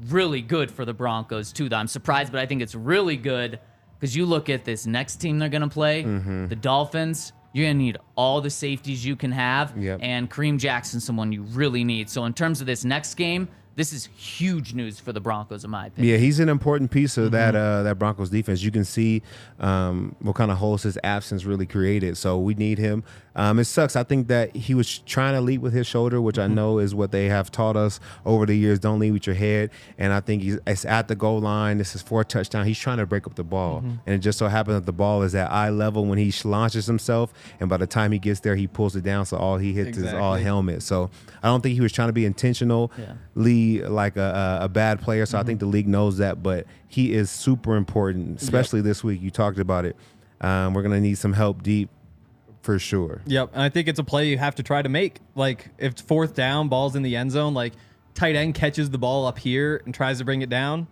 really good for the Broncos too. I'm surprised, but I think it's really good because you look at this next team they're going to play, the Dolphins. You're going to need all the safeties you can have, and Kareem Jackson's someone you really need. So in terms of this next game, this is huge news for the Broncos, in my opinion. Yeah, he's an important piece of that Broncos defense. You can see what kind of holes his absence really created. So we need him. It sucks. I think that he was trying to lead with his shoulder, which I know is what they have taught us over the years. Don't lead with your head. And I think it's at the goal line. This is for a touchdown. He's trying to break up the ball. And it just so happens that the ball is at eye level when he launches himself. And by the time he gets there, he pulls it down. So all he hits is all helmet. So I don't think he was trying to be intentional. Like a bad player, so I think the league knows that, but he is super important, especially this week. You talked about it. We're going to need some help deep for sure. Yep, and I think it's a play you have to try to make. Like, if it's 4th down, ball's in the end zone, like, tight end catches the ball up here and tries to bring it down,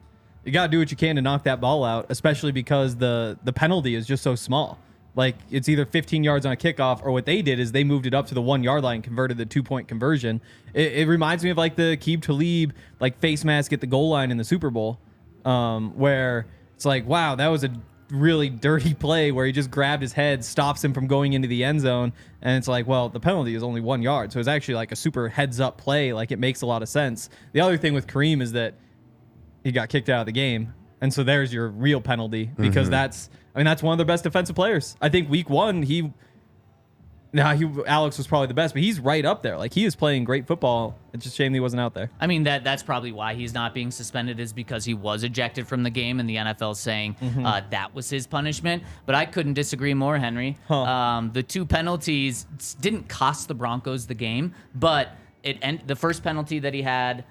you got to do what you can to knock that ball out, especially because the penalty is just so small. Like, it's either 15 yards on a kickoff, or what they did is they moved it up to the 1-yard line, converted the 2-point conversion. It reminds me of like the Aqib Talib face mask at the goal line in the Super Bowl, where it's like, wow, that was a really dirty play where he just grabbed his head, stops him from going into the end zone. And it's like, well, the penalty is only 1 yard. So it's actually like a super heads up play. Like, it makes a lot of sense. The other thing with Kareem is that he got kicked out of the game. And so there's your real penalty because that's one of their best defensive players. I think week 1, Alex was probably the best, but he's right up there. Like, he is playing great football. It's just a shame he wasn't out there. I mean, that's probably why he's not being suspended, is because he was ejected from the game, and the NFL saying that was his punishment. But I couldn't disagree more, Henry. The 2 penalties didn't cost the Broncos the game, but the first penalty that he had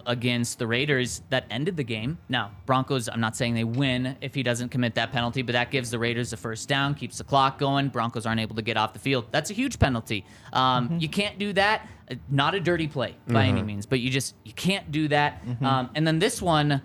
against the Raiders that ended the game. Now, Broncos, I'm not saying they win if he doesn't commit that penalty, but that gives the Raiders the first down, keeps the clock going. Broncos aren't able to get off the field. That's a huge penalty. You can't do that. Not a dirty play by any means, but you can't do that. And then this one,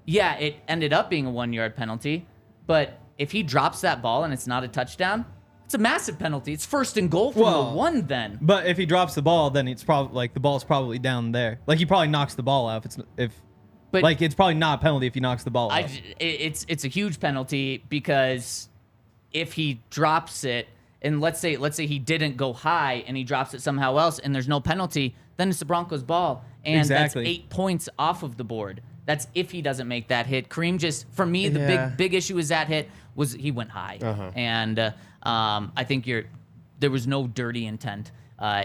it ended up being a 1 yard penalty, but if he drops that ball and it's not a touchdown, it's a massive penalty. It's first and goal from the 1 then. But if he drops the ball, then it's probably like the ball's probably down there. Like, he probably knocks the ball out But it's probably not a penalty if he knocks the ball out. It's a huge penalty because if he drops it, and let's say he didn't go high and he drops it somehow else and there's no penalty, then it's the Broncos' ball. And that's 8 points off of the board. That's if he doesn't make that hit. Kareem for me, the big issue is that hit was he went high. And I think there was no dirty intent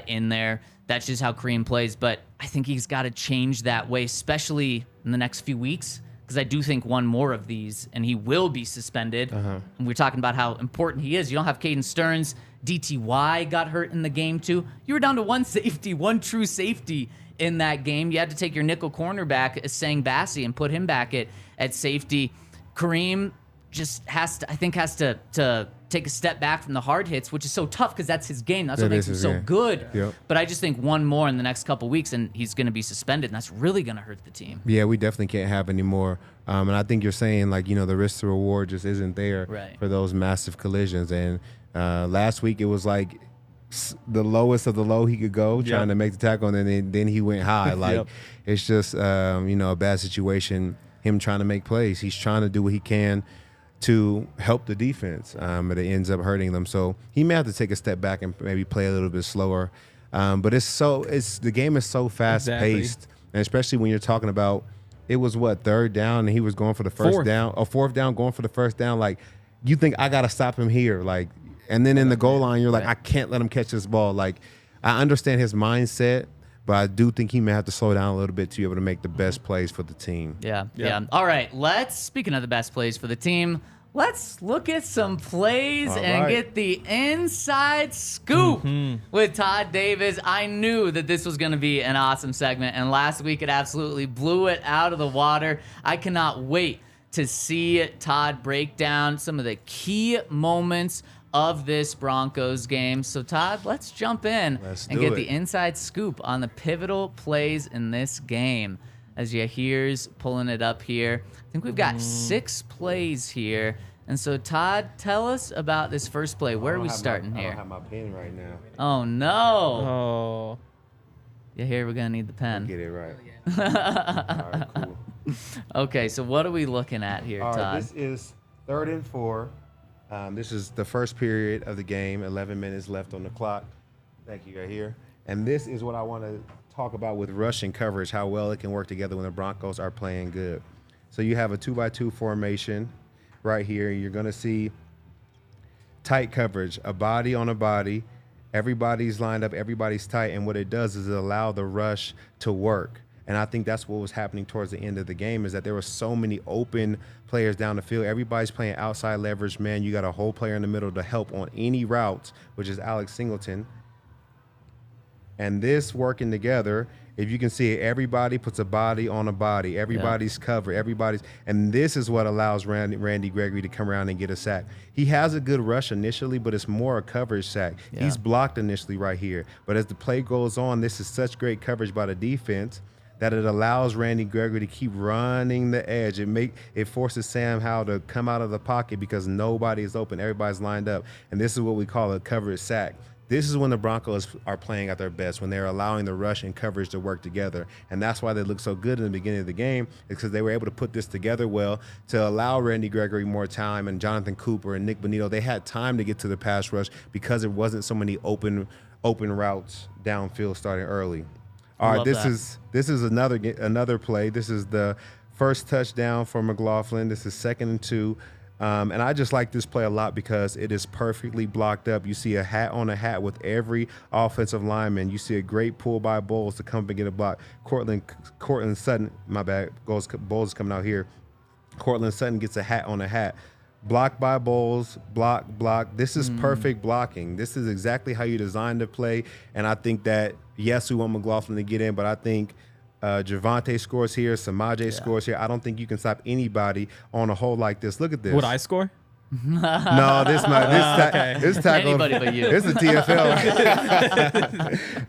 in there. That's just how Kareem plays. But I think he's got to change that way, especially in the next few weeks, because I do think one more of these, and he will be suspended. And we're talking about how important he is. You don't have Caden Stearns. DTY got hurt in the game, too. You were down to one true safety in that game. You had to take your nickel cornerback, Sang Bassi, and put him back at safety. Kareem just has to take a step back from the hard hits, which is so tough because that's his game. That's what makes him so good. Yep. But I just think one more in the next couple weeks and he's going to be suspended, and that's really going to hurt the team. Yeah, we definitely can't have any more. And I think you're saying, like, the risk to reward just isn't there for those massive collisions. And last week it was like the lowest of the low he could go, trying to make the tackle, and then he went high. Like, it's just, a bad situation, him trying to make plays. He's trying to do what he can to help the defense, but it ends up hurting them. So he may have to take a step back and maybe play a little bit slower. But the game is so fast paced, and especially when you're talking about, it was third down and he was going for the fourth down, going for the first down. Like, you think I got to stop him here, like, and then in the goal line you're like, I can't let him catch this ball. Like, I understand his mindset, but I do think he may have to slow down a little bit to be able to make the best plays for the team. Yeah. All right, speaking of the best plays for the team, let's look at some plays get the inside scoop with Todd Davis. I knew that this was going to be an awesome segment, and last week it absolutely blew it out of the water. I cannot wait to see Todd break down some of the key moments of this Broncos game. So, Todd, let's jump in and get the inside scoop on the pivotal plays in this game. As you hear's pulling it up here, I think we've got 6 plays here. And so, Todd, tell us about this first play. Where are we starting here? I don't have my pen right now. Oh, no. Oh. Yeah, here we're going to need the pen. Get it right. All right, cool. Okay, so what are we looking at here, Todd? All right, this is 3rd and 4. This is the first period of the game, 11 minutes left on the clock. Thank you, right here. And this is what I want to talk about with rushing coverage, how well it can work together when the Broncos are playing good. So you have a 2-by-2 formation right here. You're going to see tight coverage, a body on a body. Everybody's lined up, everybody's tight, and what it does is it allows the rush to work. And I think that's what was happening towards the end of the game, is that there were so many open players down the field. Everybody's playing outside leverage man. You got a whole player in the middle to help on any routes, which is Alex Singleton. And this working together, if you can see it, everybody puts a body on a body. Everybody's covered. And this is what allows Randy Gregory to come around and get a sack. He has a good rush initially, but it's more a coverage sack. Yeah. He's blocked initially right here. But as the play goes on, this is such great coverage by the defense that it allows Randy Gregory to keep running the edge. It forces Sam Howell to come out of the pocket because nobody is open. Everybody's lined up. And this is what we call a coverage sack. This is when the Broncos are playing at their best, when they're allowing the rush and coverage to work together. And that's why they look so good in the beginning of the game, is because they were able to put this together well to allow Randy Gregory more time, and Jonathan Cooper and Nick Bonito. They had time to get to the pass rush because there wasn't so many open routes downfield starting early. All right, this is another play. This is the first touchdown for McLaughlin. This is 2nd and 2. And I just like this play a lot because it is perfectly blocked up. You see a hat on a hat with every offensive lineman. You see a great pull by Bowles to come and get a block. Courtland Sutton, my bad, Bowles is coming out here. Courtland Sutton gets a hat on a hat. Blocked by Bowles, block. This is perfect blocking. This is exactly how you design the play. And I think that, yes, we want McLaughlin to get in, but I think Javonte scores here, Samaje scores here. I don't think you can stop anybody on a hole like this. Look at this. Would I score? No, this tackle. Anybody but you. This is TFL.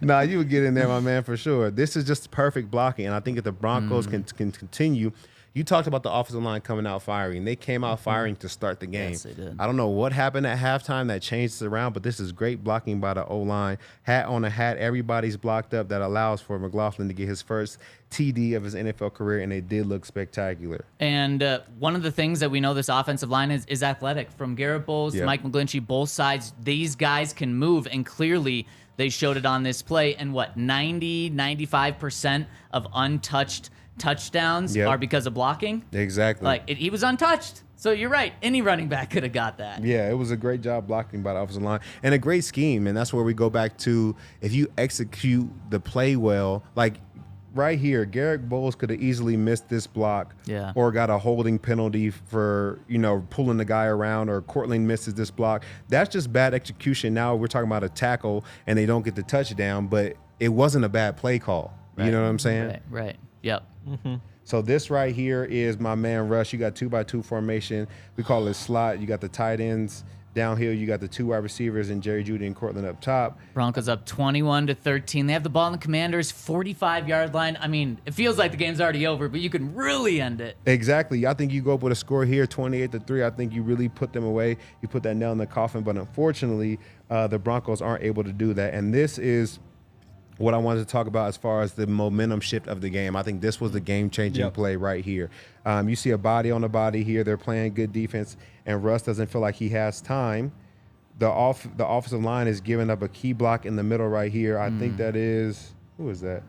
Nah, you would get in there, my man, for sure. This is just perfect blocking, and I think if the Broncos can continue. You talked about the offensive line coming out firing. They came out firing to start the game. Yes, they did. I don't know what happened at halftime that changed it around, but this is great blocking by the O-line. Hat on a hat. Everybody's blocked up. That allows for McLaughlin to get his first TD of his NFL career, and it did look spectacular. And one of the things that we know this offensive line is athletic. From Garrett Bowles to Mike McGlinchey, both sides, these guys can move, and clearly they showed it on this play. And 95% of untouched touchdowns are because of blocking. Exactly. He was untouched. So you're right. Any running back could have got that. Yeah, it was a great job blocking by the offensive line and a great scheme. And that's where we go back to, if you execute the play well, like right here, Garrett Bowles could have easily missed this block or got a holding penalty for, pulling the guy around, or Courtland misses this block. That's just bad execution. Now we're talking about a tackle and they don't get the touchdown, but it wasn't a bad play call. Right. You know what I'm saying? Right. Yep. Mm-hmm. So this right here is my man Rush. You got 2x2 formation. We call it slot. You got the tight ends downhill. You got the 2 wide receivers and Jerry Jeudy and Courtland up top. Broncos up 21-13. They have the ball in the Commanders' 45-yard line. I mean, it feels like the game's already over, but you can really end it. Exactly. I think you go up with a score here, 28-3. I think you really put them away. You put that nail in the coffin. But unfortunately, the Broncos aren't able to do that. And this is what I wanted to talk about as far as the momentum shift of the game. I think this was the game-changing play right here. You see a body on a body here. They're playing good defense, and Russ doesn't feel like he has time. The offensive line is giving up a key block in the middle right here. I think that is – who is that?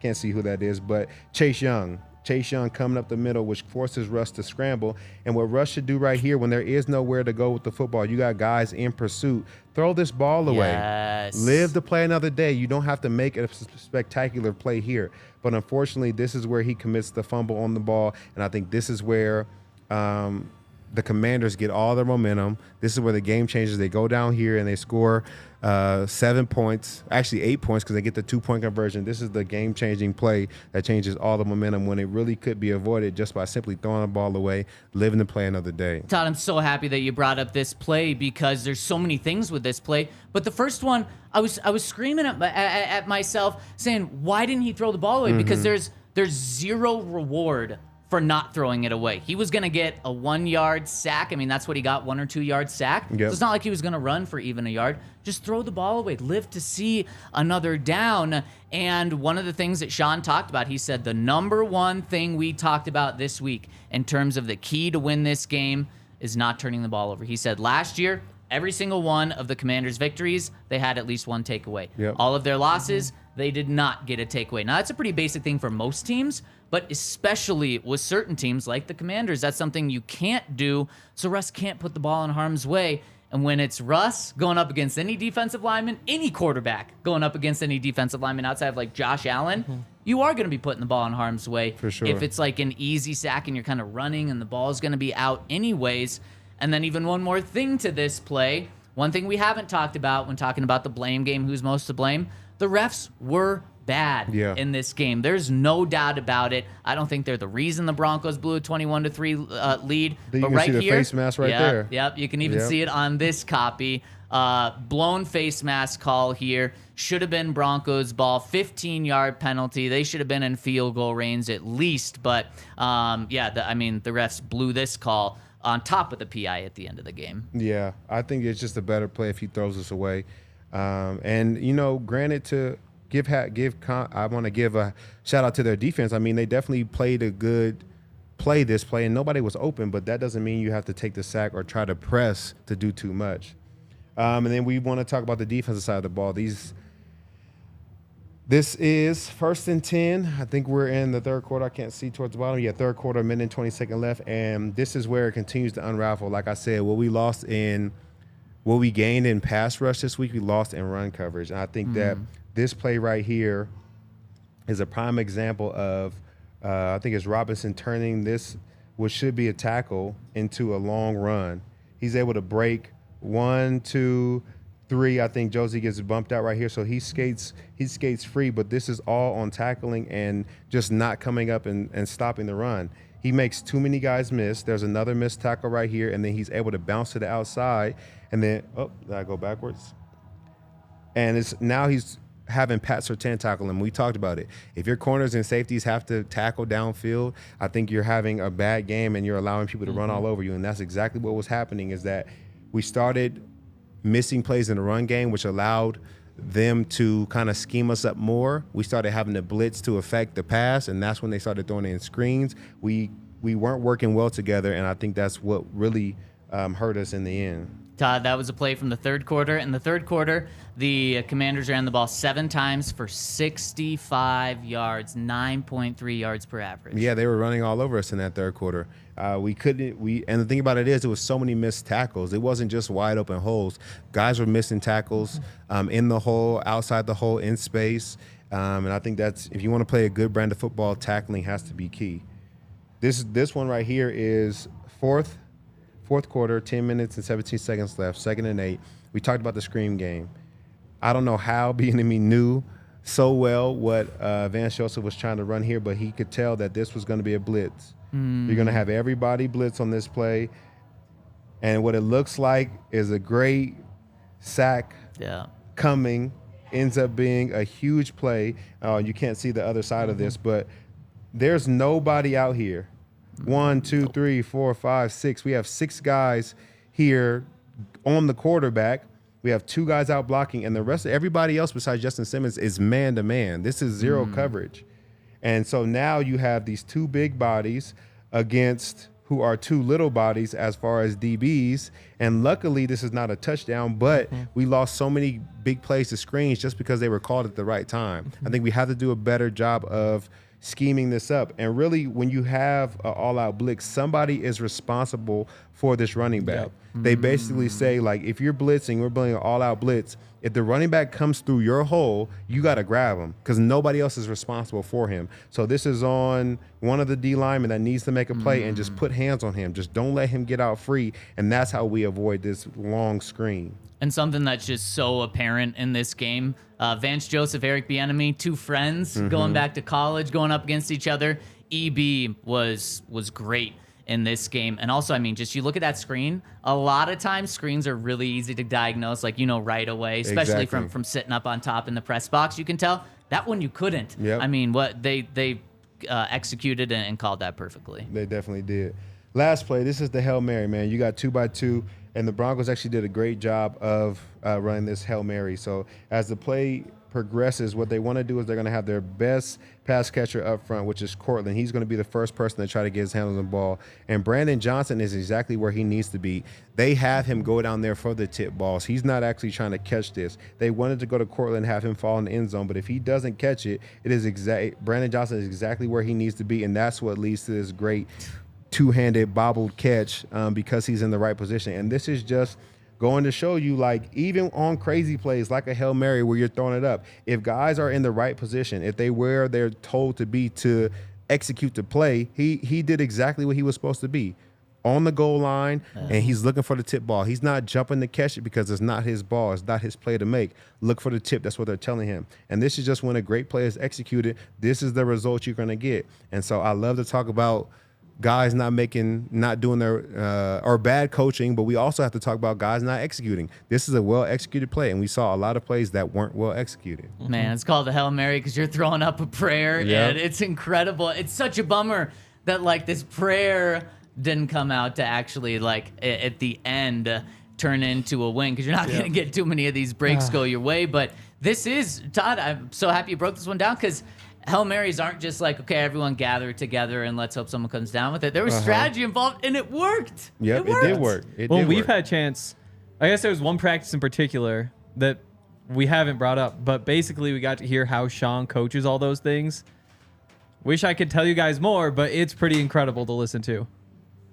Can't see who that is, but Chase Young. Chase Young coming up the middle, which forces Russ to scramble. And what Russ should do right here, when there is nowhere to go with the football, you got guys in pursuit, throw this ball away. Yes. Live to play another day. You don't have to make a spectacular play here. But unfortunately, this is where he commits the fumble on the ball. And I think this is where the Commanders get all their momentum. This is where the game changes. They go down here and they score 7 points, actually 8 points, because they get the 2-point conversion. This is the game-changing play that changes all the momentum when it really could be avoided just by simply throwing the ball away, living to play another day. Todd, I'm so happy that you brought up this play because there's so many things with this play. But the first one, I was screaming at myself saying, why didn't he throw the ball away? Because there's zero reward for not throwing it away. He was going to get a 1-yard sack. I mean, that's what he got, 1 or 2 yard sack. Yep. So it's not like he was going to run for even a yard. Just throw the ball away. Live to see another down. And one of the things that Sean talked about, he said the number one thing we talked about this week in terms of the key to win this game is not turning the ball over. He said last year, every single one of the Commanders' victories, they had at least one takeaway. Yep. All of their losses, they did not get a takeaway. Now, that's a pretty basic thing for most teams, but especially with certain teams like the Commanders, that's something you can't do, so Russ can't put the ball in harm's way. And when it's Russ going up against any defensive lineman, any quarterback going up against any defensive lineman outside of like Josh Allen, you are going to be putting the ball in harm's way. For sure. If it's like an easy sack and you're kind of running and the ball is going to be out anyways. And then even one more thing to this play, one thing we haven't talked about when talking about the blame game, who's most to blame, the refs were bad in this game. There's no doubt about it. I don't think they're the reason the Broncos blew a 21-3 lead. You but can right see the here, face mask right there. Yep, you can even see it on this copy. Blown face mask call here. Should have been Broncos ball. 15-yard penalty. They should have been in field goal range at least. But, the refs blew this call. on top of the PI at the end of the game. Yeah, I think it's just a better play if he throws us away. And, granted to I want to give a shout out to their defense. I mean, they definitely played a good play this play, and nobody was open, but that doesn't mean you have to take the sack or try to press to do too much. And then we want to talk about the defensive side of the ball. This is 1st and 10. I think we're in the third quarter. I can't see towards the bottom. Yeah, third quarter, minute and 20 seconds left. And this is where it continues to unravel. Like I said, what we gained in pass rush this week, we lost in run coverage. And I think that this play right here is a prime example of, I think it's Robinson turning this, what should be a tackle, into a long run. He's able to break 1, 2, 3. I think Josie gets bumped out right here, so he skates free, but this is all on tackling and just not coming up and stopping the run. He makes too many guys miss. There's another missed tackle right here, and then he's able to bounce to the outside, and then, did I go backwards? And now he's having Pat Surtain tackle him. We talked about it. If your corners and safeties have to tackle downfield, I think you're having a bad game and you're allowing people to run all over you, and that's exactly what was happening, is that we started missing plays in the run game, which allowed them to kind of scheme us up more. We started having the blitz to affect the pass, and that's when they started throwing in screens. We weren't working well together, and I think that's what really hurt us in the end. Todd, that was a play from the third quarter. In the third quarter, the Commanders ran the ball 7 times for 65 yards, 9.3 yards per average. Yeah, they were running all over us in that third quarter. And the thing about it is, it was so many missed tackles. It wasn't just wide open holes. Guys were missing tackles in the hole, outside the hole, in space. And I think that's, if you want to play a good brand of football, tackling has to be key. This one right here is fourth quarter, 10 minutes and 17 seconds left, 2nd and 8. We talked about the screen game. I don't know how Bieniemy knew so well what Vance Joseph was trying to run here, but he could tell that this was going to be a blitz. You're going to have everybody blitz on this play, and what it looks like is a great sack coming, ends up being a huge play. You can't see the other side of this, but there's nobody out here. 1, 2, 3, 4, 5, 6. We have 6 guys here on the quarterback. We have 2 guys out blocking, and the rest of everybody else besides Justin Simmons is man-to-man. This is zero coverage. And so now you have these 2 big bodies against who are 2 little bodies as far as DBs. And luckily, this is not a touchdown, but we lost so many big plays to screens just because they were called at the right time. I think we have to do a better job of scheming this up. And really, when you have an all-out blitz, somebody is responsible for this running back. Yep. They basically say, like, if you're blitzing, we're building an all-out blitz, if the running back comes through your hole, you got to grab him because nobody else is responsible for him. So this is on one of the D linemen that needs to make a play and just put hands on him. Just don't let him get out free, and that's how we avoid this long screen. And something that's just so apparent in this game, Vance Joseph, Eric Bieniemy, 2 friends going back to college, going up against each other. EB was great in this game. And also, I mean, just you look at that screen, a lot of times screens are really easy to diagnose, like, right away, especially from sitting up on top in the press box. You can tell. That one you couldn't. Yep. I mean, what they executed and called that perfectly. They definitely did. Last play, this is the Hail Mary, man. You got 2x2, and the Broncos actually did a great job of running this Hail Mary. So as the play progresses, what they want to do is they're going to have their best pass catcher up front, which is Courtland. He's going to be the first person to try to get his hands on the ball. And Brandon Johnson is exactly where he needs to be. They have him go down there for the tip balls. He's not actually trying to catch this. They wanted to go to Courtland and have him fall in the end zone, but if he doesn't catch it, Brandon Johnson is exactly where he needs to be, and that's what leads to this great two-handed bobbled catch because he's in the right position. And this is just going to show you, like, even on crazy plays like a Hail Mary where you're throwing it up, if guys are in the right position, if they where they're told to be to execute the play, he did exactly what he was supposed to be. On the goal line, and he's looking for the tip ball. He's not jumping to catch it because it's not his ball. It's not his play to make. Look for the tip. That's what they're telling him. And this is just when a great play is executed, this is the result you're going to get. And so I love to talk about guys not doing their or bad coaching, but we also have to talk about guys not executing. This is a well-executed play, and we saw a lot of plays that weren't well executed. Man, it's called the Hail Mary because you're throwing up a prayer, and it's incredible. It's such a bummer that, like, this prayer didn't come out to actually, like, at the end turn into a win, because you're not going to get too many of these breaks go your way. But this is, Todd, I'm so happy you broke this one down, because Hail Marys aren't just like, okay, everyone gather together and let's hope someone comes down with it. There was strategy involved, and it worked. Yep, it did work. We've had a chance. I guess there was one practice in particular that we haven't brought up, but basically we got to hear how Sean coaches all those things. Wish I could tell you guys more, but it's pretty incredible to listen to.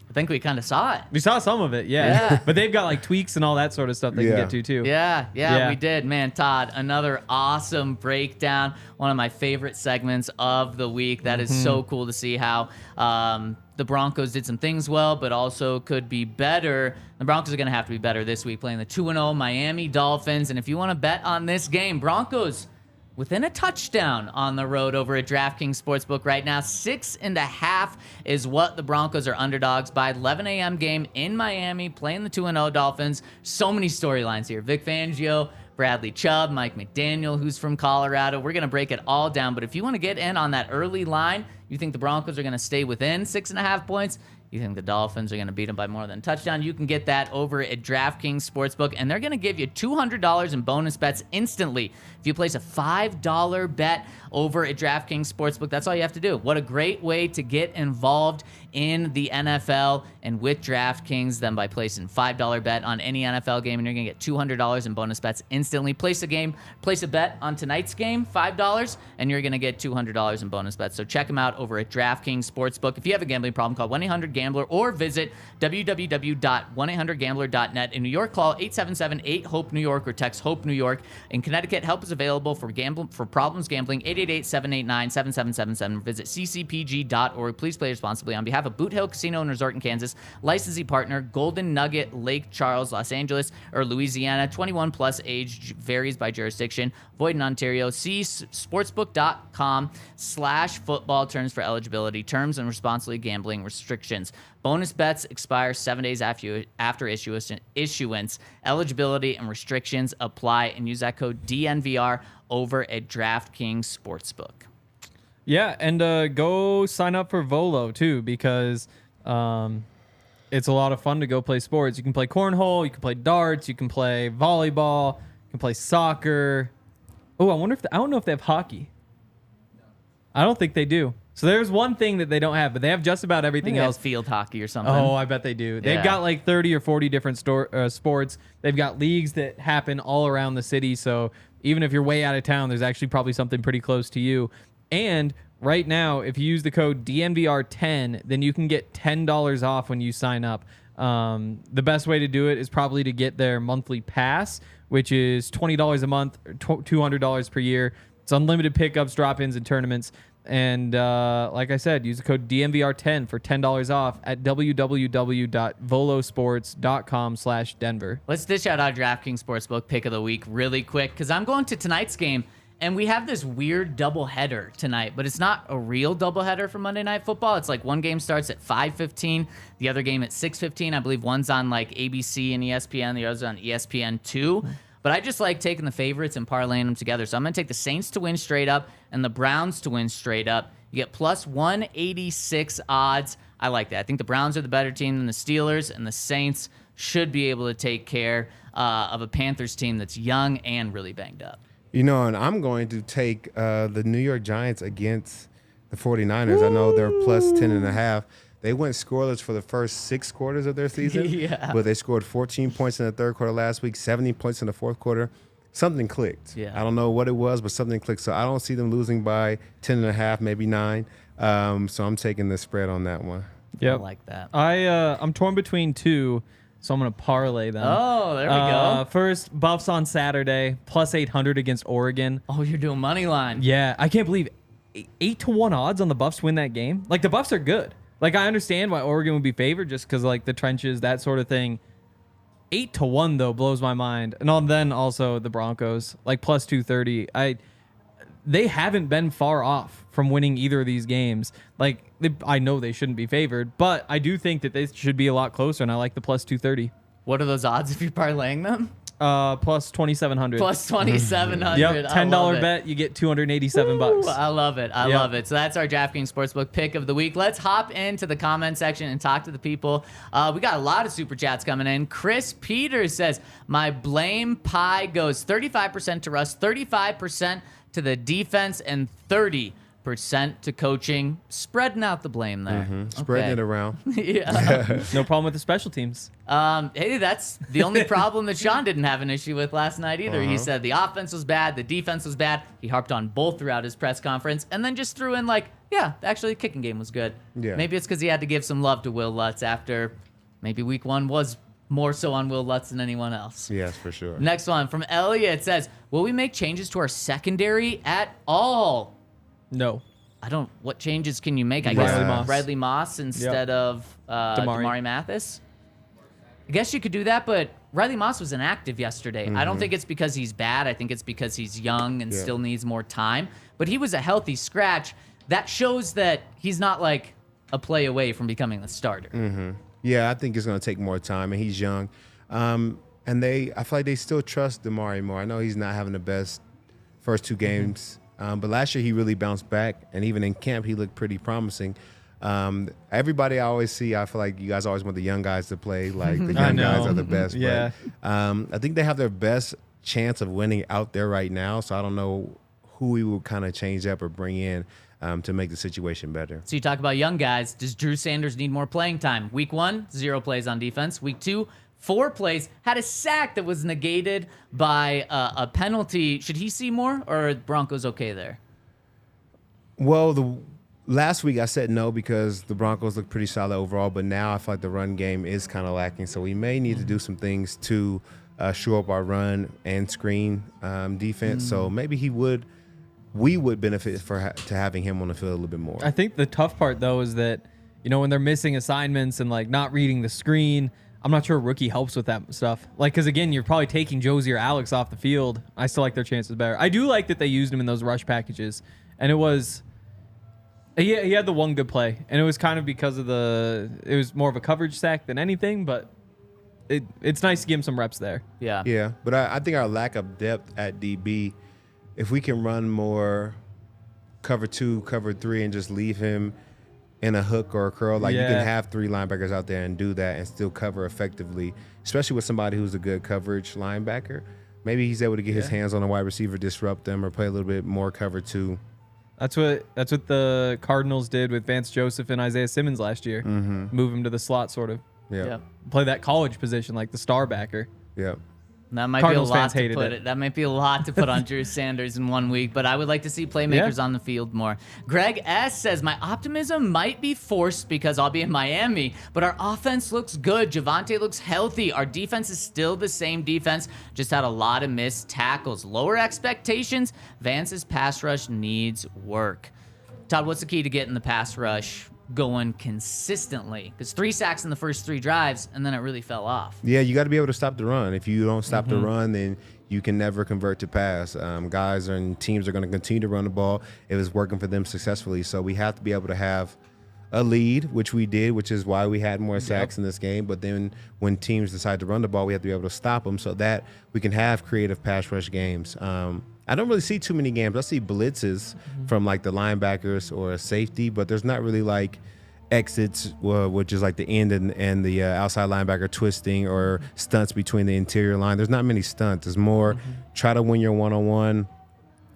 I think we kind of saw it. We saw some of it, yeah. But they've got like tweaks and all that sort of stuff they can get to too. Yeah, we did. Man, Todd, another awesome breakdown. One of my favorite segments of the week. That is so cool to see how the Broncos did some things well, but also could be better. The Broncos are going to have to be better this week, playing the 2-0 Miami Dolphins. And if you want to bet on this game, Broncos within a touchdown on the road over at DraftKings Sportsbook right now. 6.5 is what the Broncos are underdogs by. 11 a.m. game in Miami, playing the 2-0 Dolphins. So many storylines here. Vic Fangio, Bradley Chubb, Mike McDaniel, who's from Colorado. We're going to break it all down. But if you want to get in on that early line, you think the Broncos are going to stay within 6.5 points, you think the Dolphins are going to beat them by more than a touchdown, you can get that over at DraftKings Sportsbook, and they're going to give you $200 in bonus bets instantly if you place a $5 bet over at DraftKings Sportsbook. That's all you have to do. What a great way to get involved in the NFL and with DraftKings than by placing $5 bet on any NFL game, and you're going to get $200 in bonus bets instantly. Place a bet on tonight's game, $5, and you're going to get $200 in bonus bets. So check them out over at DraftKings Sportsbook. If you have a gambling problem, call 1-800-GAMBLER or visit www.1800gambler.net. In New York, call 877-8-HOPE-NEW YORK or text HOPE-NEW YORK. In Connecticut, help is available for problems gambling, 888-789-7777. Visit ccpg.org. Please play responsibly. On behalf of Boot Hill Casino and Resort in Kansas, licensee partner Golden Nugget, Lake Charles, Los Angeles, or Louisiana. 21 plus age varies by jurisdiction. Void in Ontario. See sportsbook.com/football terms for eligibility, terms and responsibly gambling restrictions. Bonus bets expire 7 days after issuance. Eligibility and restrictions apply, and use that code DNVR over at DraftKings Sportsbook. Yeah, and go sign up for Volo too, because it's a lot of fun to go play sports. You can play cornhole, you can play darts, you can play volleyball, you can play soccer. Oh, I don't know if they have hockey. I don't think they do. So there's one thing that they don't have, but they have just about everything else. Field hockey or something. Oh, I bet they do. They've got like 30 or 40 different sports. They've got leagues that happen all around the city. So even if you're way out of town, there's actually probably something pretty close to you. And right now, if you use the code DNVR10, then you can get $10 off when you sign up. The best way to do it is probably to get their monthly pass, which is $20 a month, or $200 per year. It's unlimited pickups, drop-ins, and tournaments. And like I said, use the code DNVR10 for $10 off at www.volosports.com/Denver. Let's dish out our DraftKings Sportsbook pick of the week really quick, because I'm going to tonight's game, and we have this weird doubleheader tonight, but it's not a real doubleheader for Monday Night Football. It's like one game starts at 5:15, the other game at 6:15. I believe one's on like ABC and ESPN, the other's on ESPN2. But I just like taking the favorites and parlaying them together. So I'm going to take the Saints to win straight up and the Browns to win straight up. You get plus 186 odds. I like that. I think the Browns are the better team than the Steelers, and the Saints should be able to take care of a Panthers team that's young and really banged up. You know, and I'm going to take the New York Giants against the 49ers. Ooh. I know they're plus 10.5. They went scoreless for the first 6 quarters of their season, but they scored 14 points in the third quarter last week, 17 points in the fourth quarter. Something clicked. Yeah. I don't know what it was, but something clicked. So I don't see them losing by 10.5, maybe 9. So I'm taking the spread on that one. Yep. I like that. I'm torn between 2, so I'm going to parlay them. Oh, there we go. First, Buffs on Saturday, plus 800 against Oregon. Oh, you're doing money line. Yeah, I can't believe 8-1 odds on the Buffs win that game. Like, the Buffs are good. Like, I understand why Oregon would be favored just because, like, the trenches, that sort of thing. 8-1, though, blows my mind. And then also the Broncos, like, plus 230. They haven't been far off from winning either of these games. Like, I know they shouldn't be favored, but I do think that they should be a lot closer, and I like the plus 230. What are those odds if you're parlaying them? Plus 2,700. Plus 2,700. Yep, $10 bet, you get $287. I love it. I love it. So that's our DraftKings Sportsbook pick of the week. Let's hop into the comment section and talk to the people. We got a lot of super chats coming in. Chris Peters says, my blame pie goes 35% to Russ, 35% to the defense, and 30% to coaching. Spreading out the blame there. Spreading it around. Yeah. No problem with the special teams. Hey, that's the only problem that Sean didn't have an issue with last night either. He said the offense was bad, the defense was bad. He harped on both throughout his press conference, and then just threw in actually the kicking game was good. Yeah. Maybe it's because he had to give some love to Will Lutz after maybe week one was more so on Will Lutz than anyone else. Yes, for sure. Next one from Elliot says, will we make changes to our secondary at all? No. What changes can you make? I guess Riley Moss instead of Damari Mathis. I guess you could do that, but Riley Moss was inactive yesterday. I don't think it's because he's bad. I think it's because he's young and still needs more time. But he was a healthy scratch. That shows that he's not like a play away from becoming the starter. Yeah, I think it's going to take more time, and he's young. And I feel like they still trust Damari more. I know he's not having the best first two games. But last year he really bounced back, and even in camp he looked pretty promising. Everybody I always see, I feel like you guys always want the young guys to play. Like the young guys are the best. Yeah. But, I think they have their best chance of winning out there right now. So I don't know who we will kind of change up or bring in to make the situation better. So you talk about young guys. Does Drew Sanders need more playing time? Week 1, 0 plays on defense. Week 2, 4 plays, had a sack that was negated by a penalty. Should he see more, or are Broncos okay there? Well, last week I said no because the Broncos look pretty solid overall, but now I feel like the run game is kind of lacking. So we may need to do some things to shore up our run and screen defense. So maybe we would benefit to having him on the field a little bit more. I think the tough part, though, is that, when they're missing assignments and, not reading the screen, I'm not sure a rookie helps with that stuff. Because, again, you're probably taking Josie or Alex off the field. I still like their chances better. I do like that they used him in those rush packages. And it was... He had the one good play. And it was kind of because of it was more of a coverage sack than anything, but it's nice to give him some reps there. Yeah. Yeah, but I think our lack of depth at DB, if we can run more cover 2, cover 3, and just leave him in a hook or a curl, you can have 3 linebackers out there and do that and still cover effectively, especially with somebody who's a good coverage linebacker. Maybe he's able to get his hands on a wide receiver, disrupt them, or play a little bit more cover 2. That's what the Cardinals did with Vance Joseph and Isaiah Simmons last year. Move him to the slot, sort of. Yeah. Play that college position like the star backer. Yeah. That might Cardinals be a lot fans to hated put it. That might be a lot to put on Drew Sanders in 1 week, but I would like to see playmakers on the field more. Greg S. says, my optimism might be forced because I'll be in Miami, but our offense looks good. Javonte looks healthy. Our defense is still the same defense, just had a lot of missed tackles. Lower expectations. Vance's pass rush needs work. Todd, what's the key to getting the pass rush going consistently? Because 3 sacks in the first 3 drives, and then it really fell off. Yeah, you got to be able to stop the run. If you don't stop the run, then you can never convert to pass. Guys and teams are going to continue to run the ball if it's working for them successfully. So we have to be able to have a lead, which we did, which is why we had more sacks in this game. But then when teams decide to run the ball, we have to be able to stop them so that we can have creative pass rush games. I don't really see too many games. I see blitzes from the linebackers or a safety, but there's not really exits, which is the end and the outside linebacker twisting, or stunts between the interior line. There's not many stunts. It's more try to win your one-on-one,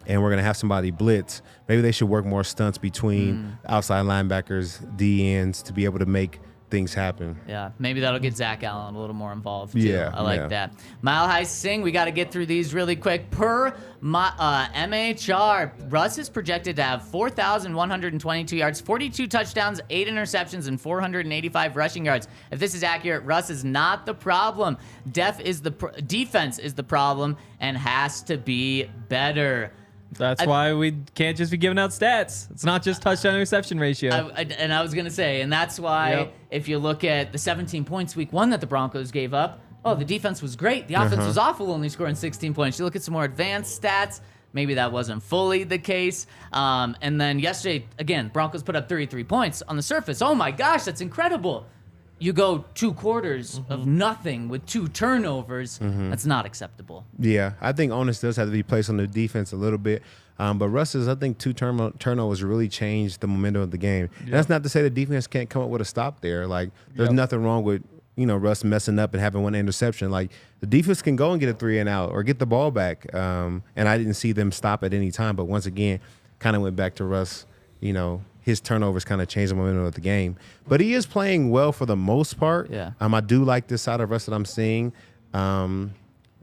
and we're going to have somebody blitz. Maybe they should work more stunts between outside linebackers, DNs, to be able to make things happen. Yeah, maybe that'll get Zach Allen a little more involved too. Yeah, I like that. Mile High Sing, we got to get through these really quick. Per MHR, Russ is projected to have 4,122 yards, 42 touchdowns, 8 interceptions, and 485 rushing yards. If this is accurate, Russ is not the problem. Defense is the problem and has to be better. That's why we can't just be giving out stats. It's not just touchdown interception ratio. I was going to say, and that's why if you look at the 17 points week 1 that the Broncos gave up, the defense was great. The offense was awful, only scoring 16 points. You look at some more advanced stats, maybe that wasn't fully the case. And then yesterday, again, Broncos put up 33 points on the surface. Oh my gosh, that's incredible. you go 2 quarters of nothing with 2 turnovers. That's not acceptable. Yeah, I think onus does have to be placed on the defense a little bit. But Russ's, I think, 2 turnovers really changed the momentum of the game. Yep. That's not to say the defense can't come up with a stop there. Like, there's nothing wrong with, Russ messing up and having 1 interception. Like, the defense can go and get a 3 and out or get the ball back. And I didn't see them stop at any time. But once again, kind of went back to Russ, his turnovers kind of changed the momentum of the game. But he is playing well for the most part. Yeah. I do like this side of Russ that I'm seeing.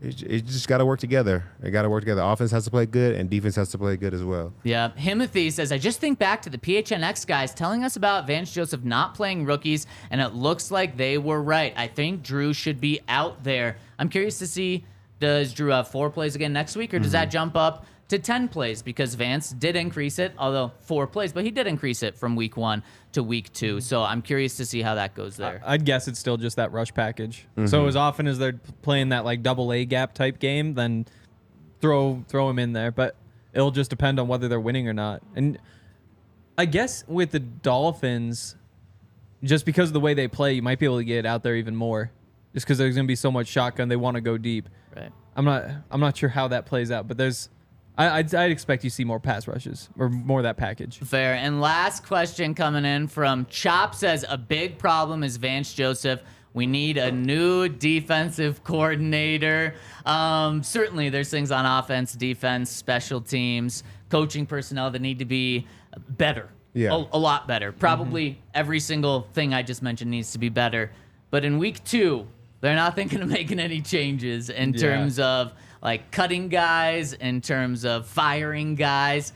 It just got to work together. It got to work together. Offense has to play good, and defense has to play good as well. Yeah. Himothy says, I just think back to the PHNX guys telling us about Vance Joseph not playing rookies, and it looks like they were right. I think Drew should be out there. I'm curious to see, does Drew have 4 plays again next week, or does that jump up to 10 plays? Because Vance did increase it, although 4 plays, but he did increase it from week 1 to week 2. So I'm curious to see how that goes there. I'd guess it's still just that rush package. So as often as they're playing that like double A gap type game, then throw him in there. But it'll just depend on whether they're winning or not. And I guess with the Dolphins, just because of the way they play, you might be able to get it out there even more. Just because there's going to be so much shotgun, they want to go deep. Right. I'm not sure how that plays out, but I'd expect you to see more pass rushes or more of that package. Fair. And last question coming in from Chop says, a big problem is Vance Joseph. We need a new defensive coordinator. Certainly there's things on offense, defense, special teams, coaching personnel that need to be better. Yeah. A lot better. Probably every single thing I just mentioned needs to be better. But in week 2, they're not thinking of making any changes in terms of like cutting guys, in terms of firing guys.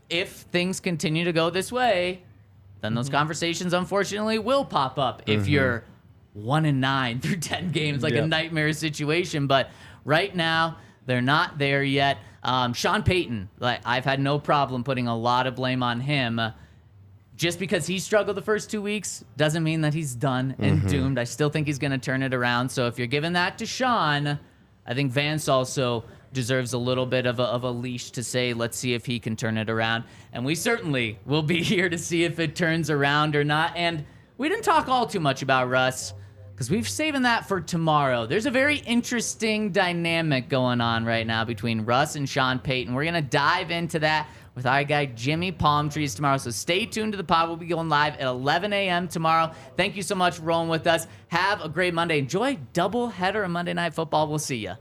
If things continue to go this way, then those conversations unfortunately will pop up. If you're 1-9 through 10 games, like a nightmare situation. But right now, they're not there yet. Sean Payton, like I've had no problem putting a lot of blame on him. Just because he struggled the first 2 weeks doesn't mean that he's done and doomed. I still think he's going to turn it around. So if you're giving that to Sean, I think Vance also deserves a little bit of a leash to say, let's see if he can turn it around. And we certainly will be here to see if it turns around or not. And we didn't talk all too much about Russ because we've saving that for tomorrow. There's a very interesting dynamic going on right now between Russ and Sean Payton. We're going to dive into that with our guy Jimmy Palmtrees tomorrow. So stay tuned to the pod. We'll be going live at 11 a.m. tomorrow. Thank you so much for rolling with us. Have a great Monday. Enjoy doubleheader of Monday Night Football. We'll see you.